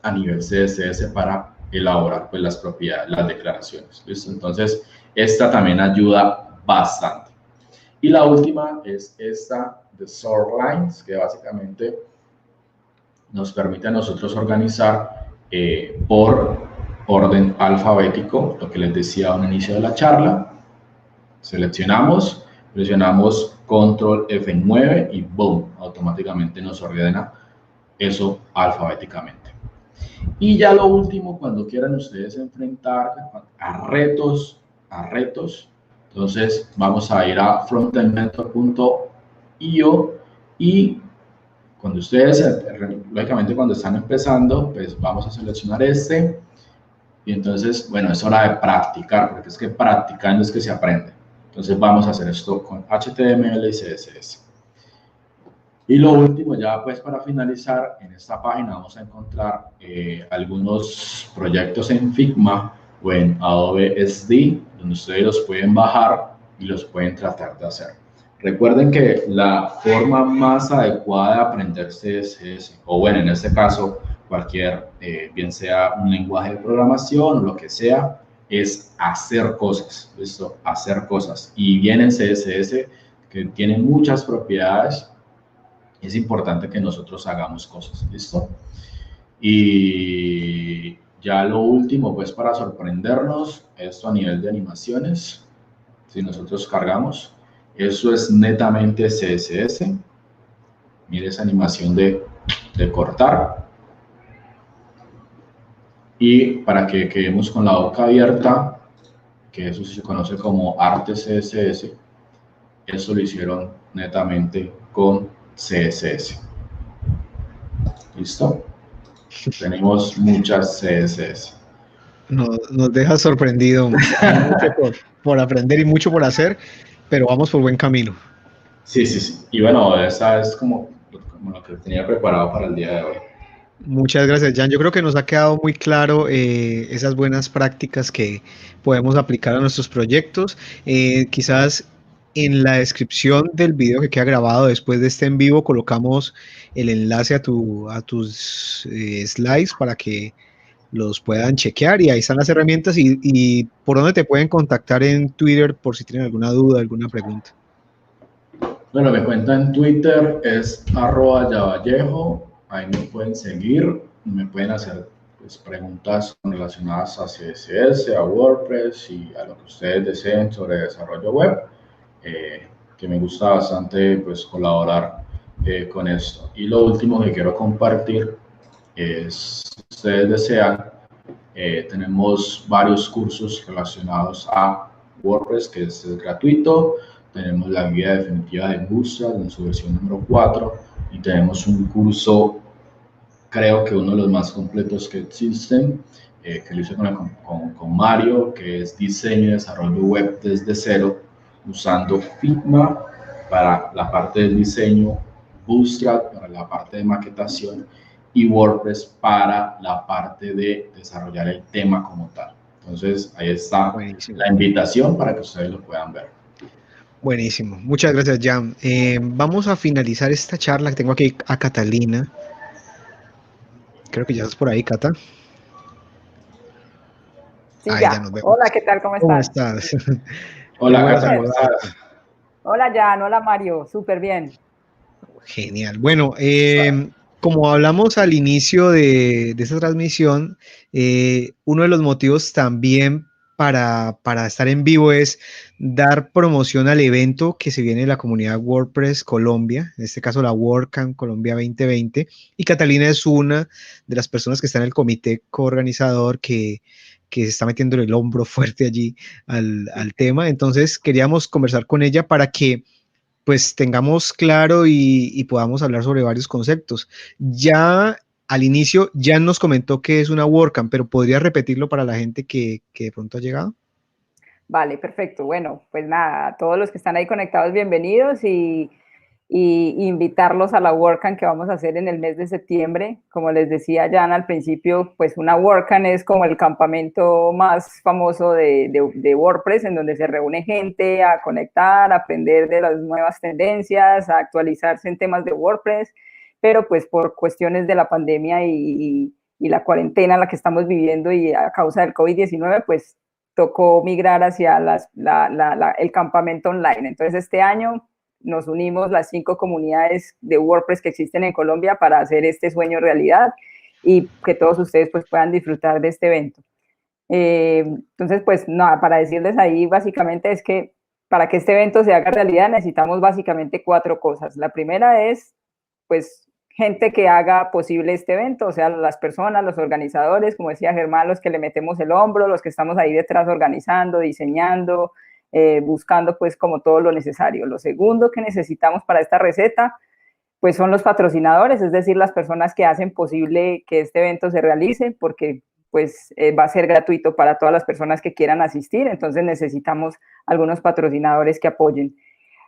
a nivel CSS para elaborar pues las propiedades, las declaraciones. ¿Listo? Entonces, esta también ayuda bastante. Y la última es esta de Sort Lines, que básicamente nos permite a nosotros organizar por orden alfabético, lo que les decía al inicio de la charla. Seleccionamos, presionamos Control F9 y boom, automáticamente nos ordena eso alfabéticamente. Y ya lo último, cuando quieran ustedes enfrentar a retos, entonces vamos a ir a frontendmentor.io y cuando ustedes, lógicamente cuando están empezando, pues vamos a seleccionar este y entonces, bueno, es hora de practicar, porque es que practicando es que se aprende. Entonces vamos a hacer esto con HTML y CSS. Y lo último, ya pues para finalizar, en esta página vamos a encontrar algunos proyectos en Figma o en Adobe SD, donde ustedes los pueden bajar y los pueden tratar de hacer. Recuerden que la forma más adecuada de aprender CSS, o bueno, en este caso, cualquier, bien sea un lenguaje de programación o lo que sea, es hacer cosas, ¿listo? Hacer cosas. Y bien en CSS, que tiene muchas propiedades, es importante que nosotros hagamos cosas, ¿listo? Y ya lo último, pues para sorprendernos, esto a nivel de animaciones, si nosotros cargamos, eso es netamente CSS. Mire esa animación de cortar. Y para que quedemos con la boca abierta, que eso se conoce como arte CSS, eso lo hicieron netamente con CSS. ¿Listo? Tenemos muchas CSS. Nos deja sorprendido. Mucho por aprender y mucho por hacer, pero vamos por buen camino. Sí. Y bueno, esa es como lo que tenía preparado para el día de hoy. Muchas gracias, Jan. Yo creo que nos ha quedado muy claro esas buenas prácticas que podemos aplicar a nuestros proyectos. Quizás en la descripción del video que queda grabado después de este en vivo colocamos el enlace a tus slides para que los puedan chequear y ahí están las herramientas y por dónde te pueden contactar en Twitter por si tienen alguna duda, alguna pregunta. Bueno, mi cuenta en Twitter es @yavallejo. Ahí me pueden seguir, me pueden hacer pues, preguntas relacionadas a CSS, a WordPress y a lo que ustedes deseen sobre desarrollo web, que me gusta bastante pues, colaborar con esto. Y lo último que quiero compartir es, si ustedes desean, Tenemos varios cursos relacionados a WordPress, que es gratuito. Tenemos la guía definitiva de Bootstrap en su versión número 4 y tenemos un curso, creo que uno de los más completos que existen, que lo hice con Mario, que es diseño y desarrollo web desde cero, usando Figma para la parte del diseño, Bootstrap para la parte de maquetación y WordPress para la parte de desarrollar el tema como tal. Entonces, ahí está Buenísimo. la invitación para que ustedes lo puedan ver. Buenísimo. Muchas gracias, Jan. Vamos a finalizar esta charla. Tengo aquí a Catalina. Creo que ya estás por ahí, Cata. Sí, Ahí ya ya. nos vemos. Hola, ¿qué tal? ¿Cómo ¿Cómo están? estás? Qué Hola, bueno Cata, ¿cómo saludarte. estás? Hola, Jan. Hola, Mario. Súper bien. Genial. Bueno, como hablamos al inicio de esta transmisión, uno de los motivos también para estar en vivo es dar promoción al evento que se viene de la comunidad WordPress Colombia, en este caso la WordCamp Colombia 2020, y Catalina es una de las personas que está en el comité coorganizador que se está metiendo el hombro fuerte allí al tema. Entonces queríamos conversar con ella para que pues tengamos claro y podamos hablar sobre varios conceptos. Ya al inicio, ya nos comentó que es una WordCamp, pero ¿podría repetirlo para la gente que de pronto ha llegado? Vale, perfecto. Bueno, pues nada, a todos los que están ahí conectados, bienvenidos y invitarlos a la WordCamp que vamos a hacer en el mes de septiembre. Como les decía Jan al principio, pues una WordCamp es como el campamento más famoso de WordPress, en donde se reúne gente a conectar, a aprender de las nuevas tendencias, a actualizarse en temas de WordPress, pero pues por cuestiones de la pandemia y la cuarentena en la que estamos viviendo y a causa del COVID-19, pues tocó migrar hacia el campamento online. Entonces este año nos unimos las 5 comunidades de WordPress que existen en Colombia para hacer este sueño realidad y que todos ustedes pues puedan disfrutar de este evento. Entonces, pues nada, para decirles ahí básicamente es que para que este evento se haga realidad necesitamos básicamente 4 cosas. La primera es, pues, gente que haga posible este evento, o sea, las personas, los organizadores, como decía Germán, los que le metemos el hombro, los que estamos ahí detrás organizando, diseñando, buscando pues como todo lo necesario. Lo segundo que necesitamos para esta receta pues son los patrocinadores, es decir, las personas que hacen posible que este evento se realice, porque pues va a ser gratuito para todas las personas que quieran asistir, entonces necesitamos algunos patrocinadores que apoyen.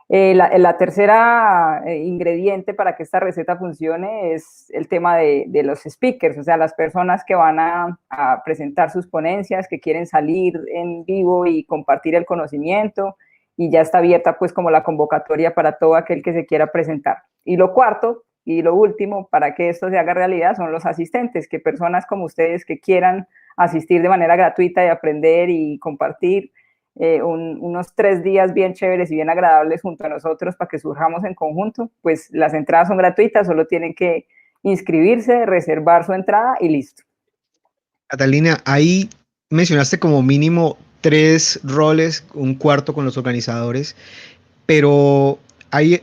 La tercera ingrediente para que esta receta funcione es el tema de los speakers, o sea, las personas que van a presentar sus ponencias, que quieren salir en vivo y compartir el conocimiento, y ya está abierta pues como la convocatoria para todo aquel que se quiera presentar. Y lo cuarto y lo último, para que esto se haga realidad, son los asistentes, que personas como ustedes que quieran asistir de manera gratuita y aprender y compartir, unos 3 días bien chéveres y bien agradables junto a nosotros para que surjamos en conjunto, pues las entradas son gratuitas, solo tienen que inscribirse, reservar su entrada y listo. Catalina, ahí mencionaste como mínimo 3 roles, un cuarto con los organizadores, pero hay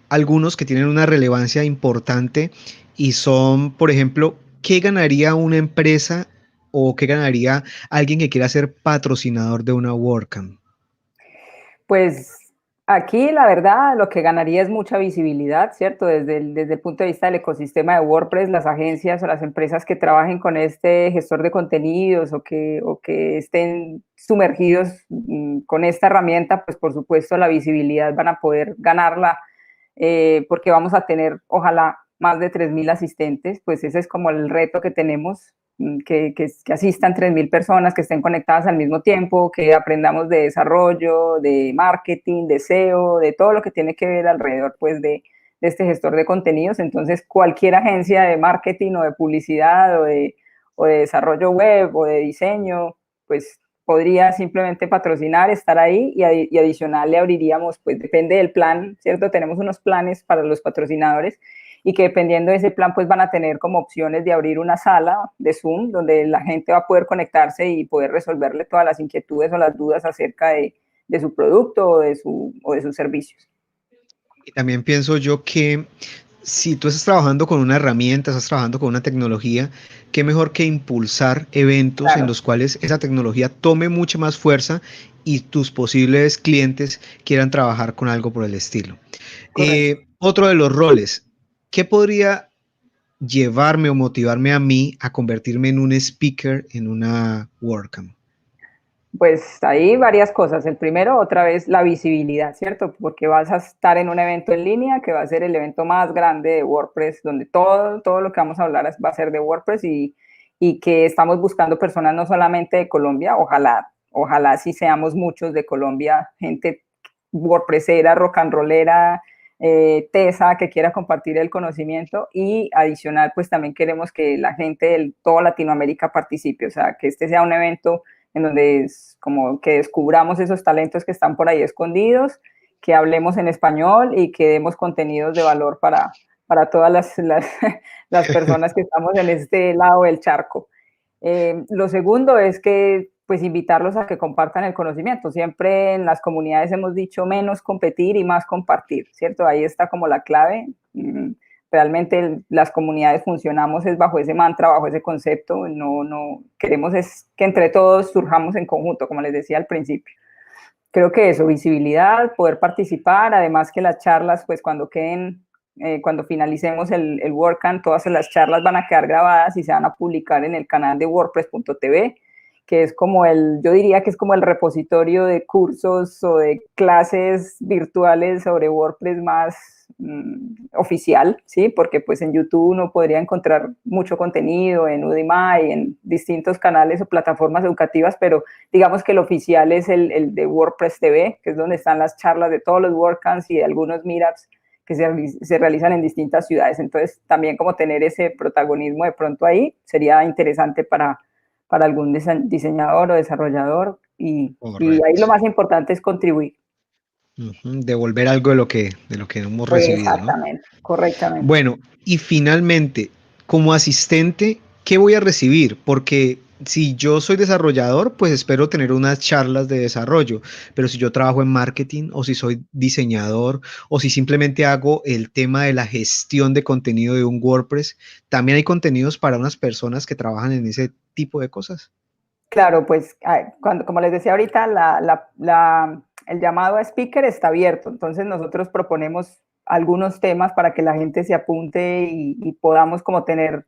algunos que tienen una relevancia importante y son, por ejemplo, ¿qué ganaría una empresa o qué ganaría alguien que quiera ser patrocinador de una WordCamp? Pues aquí la verdad lo que ganaría es mucha visibilidad, ¿cierto? Desde el punto de vista del ecosistema de WordPress, las agencias o las empresas que trabajen con este gestor de contenidos o que estén sumergidos con esta herramienta, pues por supuesto la visibilidad van a poder ganarla, porque vamos a tener, ojalá, más de 3.000 asistentes, pues ese es como el reto que tenemos, que asistan 3.000 personas, que estén conectadas al mismo tiempo, que aprendamos de desarrollo, de marketing, de SEO, de todo lo que tiene que ver alrededor pues de este gestor de contenidos. Entonces cualquier agencia de marketing o de publicidad o de desarrollo web o de diseño, pues podría simplemente patrocinar, estar ahí y adicional le abriríamos, pues depende del plan, ¿cierto? Tenemos unos planes para los patrocinadores y que dependiendo de ese plan pues van a tener como opciones de abrir una sala de Zoom donde la gente va a poder conectarse y poder resolverle todas las inquietudes o las dudas acerca de su producto o de sus servicios. Y también pienso yo que si tú estás trabajando con una herramienta, estás trabajando con una tecnología, qué mejor que impulsar eventos en Claro, los cuales esa tecnología tome mucha más fuerza y tus posibles clientes quieran trabajar con algo por el estilo. correcto. Otro de los roles, ¿qué podría llevarme o motivarme a mí a convertirme en un speaker en una WordCamp? Pues ahí varias cosas. El primero, otra vez, la visibilidad, ¿cierto? Porque vas a estar en un evento en línea que va a ser el evento más grande de WordPress, donde todo lo que vamos a hablar va a ser de WordPress y que estamos buscando personas no solamente de Colombia, ojalá sí seamos muchos de Colombia, gente WordPressera, rock and rollera, tesa, que quiera compartir el conocimiento y adicional, pues también queremos que la gente de toda Latinoamérica participe, o sea, que este sea un evento en donde es como que descubramos esos talentos que están por ahí escondidos, que hablemos en español y que demos contenidos de valor para todas las personas que estamos en este lado del charco. Lo segundo es que pues invitarlos a que compartan el conocimiento. Siempre en las comunidades hemos dicho menos competir y más compartir, ¿cierto? Ahí está como la clave. Realmente las comunidades funcionamos es bajo ese mantra, bajo ese concepto. No queremos es que entre todos surjamos en conjunto, como les decía al principio. Creo que eso, visibilidad, poder participar, además que las charlas, pues cuando finalicemos el WordCamp, todas las charlas van a quedar grabadas y se van a publicar en el canal de WordPress.tv, que es como yo diría que es como el repositorio de cursos o de clases virtuales sobre WordPress más oficial, ¿sí? Porque pues en YouTube uno podría encontrar mucho contenido, en Udemy, en distintos canales o plataformas educativas, pero digamos que el oficial es el de WordPress TV, que es donde están las charlas de todos los WordCamps y de algunos meetups que se realizan en distintas ciudades. Entonces, también como tener ese protagonismo de pronto ahí sería interesante para algún diseñador o desarrollador y ahí lo Correcto. más importante es contribuir. Devolver algo de lo que hemos recibido, ¿no? Exactamente, correctamente. Bueno, y finalmente, como asistente, ¿qué voy a recibir? Porque si yo soy desarrollador, pues espero tener unas charlas de desarrollo, pero si yo trabajo en marketing o si soy diseñador o si simplemente hago el tema de la gestión de contenido de un WordPress, también hay contenidos para unas personas que trabajan en ese tipo de cosas. Claro, pues como les decía ahorita, el llamado a speaker está abierto, entonces nosotros proponemos algunos temas para que la gente se apunte y podamos como tener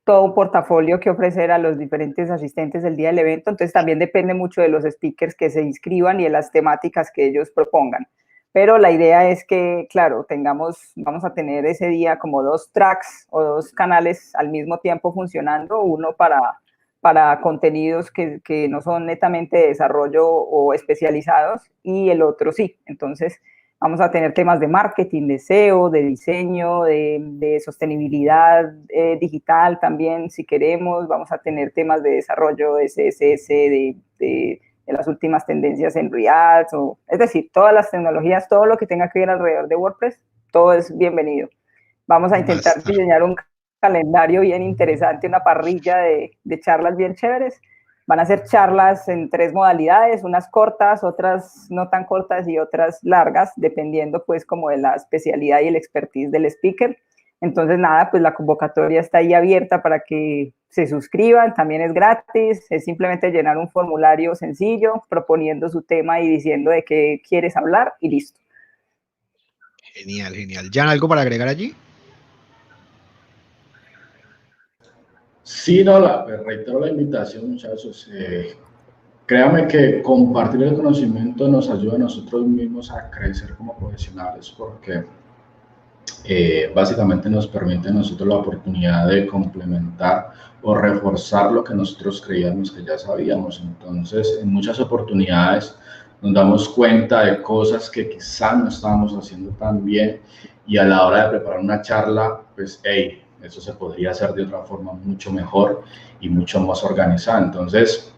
todo un portafolio que ofrecer a los diferentes asistentes del día del evento, entonces también depende mucho de los speakers que se inscriban y de las temáticas que ellos propongan. Pero la idea es que, claro, vamos a tener ese día como 2 tracks o 2 canales al mismo tiempo funcionando, uno para contenidos que no son netamente de desarrollo o especializados y el otro sí. Entonces, vamos a tener temas de marketing, de SEO, de diseño, de sostenibilidad digital también, si queremos. Vamos a tener temas de desarrollo de CSS, de las últimas tendencias en React, es decir, todas las tecnologías, todo lo que tenga que ver alrededor de WordPress, todo es bienvenido. Vamos a Va a intentar estar. diseñar un calendario bien interesante, una parrilla de charlas bien chéveres. Van a ser charlas en 3 modalidades, unas cortas, otras no tan cortas y otras largas, dependiendo pues como de la especialidad y el expertise del speaker. Entonces nada, pues la convocatoria está ahí abierta para que se suscriban, también es gratis, es simplemente llenar un formulario sencillo, proponiendo su tema y diciendo de qué quieres hablar y listo. Genial, genial. ¿Ya algo para agregar allí? Sí, no, reitero la invitación, muchachos. Créame que compartir el conocimiento nos ayuda a nosotros mismos a crecer como profesionales, porque básicamente nos permite a nosotros la oportunidad de complementar o reforzar lo que nosotros creíamos que ya sabíamos. Entonces, en muchas oportunidades nos damos cuenta de cosas que quizá no estábamos haciendo tan bien y a la hora de preparar una charla, pues, hey, eso se podría hacer de otra forma mucho mejor y mucho más organizada. Entonces,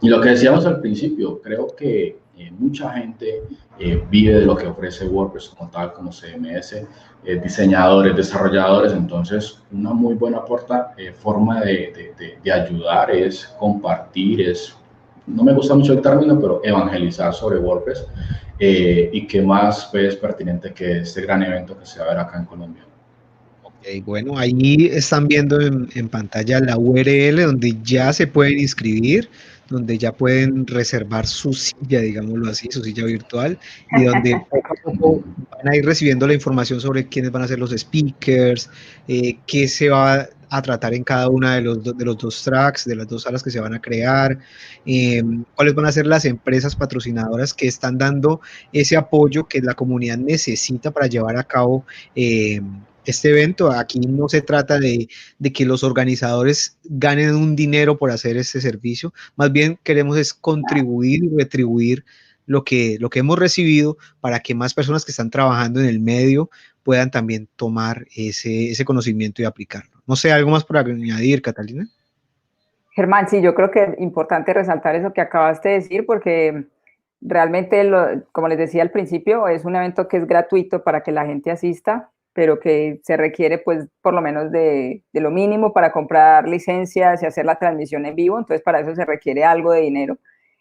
y lo que decíamos al principio, creo que mucha gente vive de lo que ofrece WordPress como tal, como CMS, diseñadores, desarrolladores. Entonces, una muy buena forma de ayudar es compartir, no me gusta mucho el término, pero evangelizar sobre WordPress. Y qué más pues, pertinente que este gran evento que se va a ver acá en Colombia. Bueno, ahí están viendo en pantalla la URL donde ya se pueden inscribir, donde ya pueden reservar su silla, digámoslo así, su silla virtual, y donde poco a poco van a ir recibiendo la información sobre quiénes van a ser los speakers, qué se va a tratar en cada una de los dos tracks, de las dos salas que se van a crear, cuáles van a ser las empresas patrocinadoras que están dando ese apoyo que la comunidad necesita para llevar a cabo este evento. Aquí no se trata de que los organizadores ganen un dinero por hacer este servicio, más bien queremos es contribuir y retribuir lo que hemos recibido para que más personas que están trabajando en el medio puedan también tomar ese conocimiento y aplicarlo. No sé, ¿algo más por añadir, Catalina? Germán, sí, yo creo que es importante resaltar eso que acabaste de decir, porque realmente, como les decía al principio, es un evento que es gratuito para que la gente asista, pero que se requiere pues por lo menos de lo mínimo para comprar licencias y hacer la transmisión en vivo, entonces para eso se requiere algo de dinero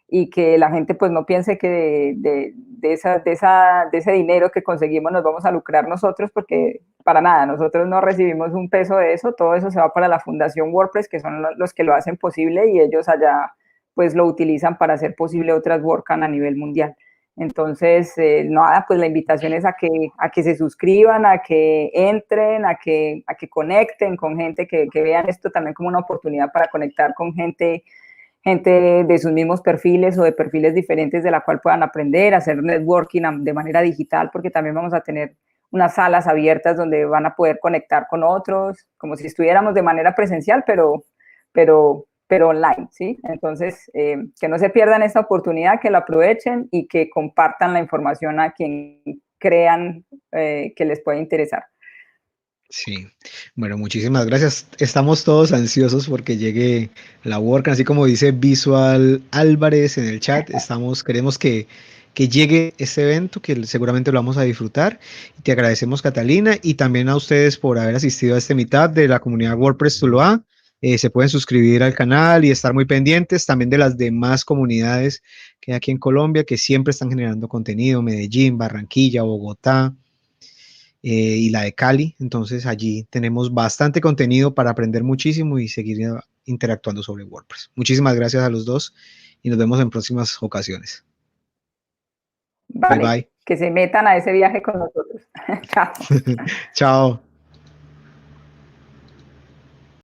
y que la gente pues no piense que de ese dinero que conseguimos nos vamos a lucrar nosotros, porque para nada, nosotros no recibimos un peso de eso, todo eso se va para la Fundación WordPress, que son los que lo hacen posible, y ellos allá pues lo utilizan para hacer posible otras WordCamp a nivel mundial. Entonces, nada, pues la invitación es a que se suscriban, a que entren, a que conecten con gente, que vean esto también como una oportunidad para conectar con gente de sus mismos perfiles o de perfiles diferentes de la cual puedan aprender, hacer networking de manera digital, porque también vamos a tener unas salas abiertas donde van a poder conectar con otros, como si estuviéramos de manera presencial, pero online, ¿sí? Entonces, que no se pierdan esta oportunidad, que la aprovechen y que compartan la información a quien crean que les puede interesar. Sí, bueno, muchísimas gracias. Estamos todos ansiosos porque llegue la WordCamp, así como dice Visual Álvarez en el chat, queremos que llegue este evento, que seguramente lo vamos a disfrutar. Te agradecemos, Catalina, y también a ustedes por haber asistido a este meetup de la comunidad WordPress Tuluá. Se pueden suscribir al canal y estar muy pendientes también de las demás comunidades que hay aquí en Colombia, que siempre están generando contenido: Medellín, Barranquilla, Bogotá, y la de Cali. Entonces allí tenemos bastante contenido para aprender muchísimo y seguir interactuando sobre WordPress. Muchísimas gracias a los dos y nos vemos en próximas ocasiones. Vale, Bye bye. que se metan a ese viaje con nosotros. Chao. Chao.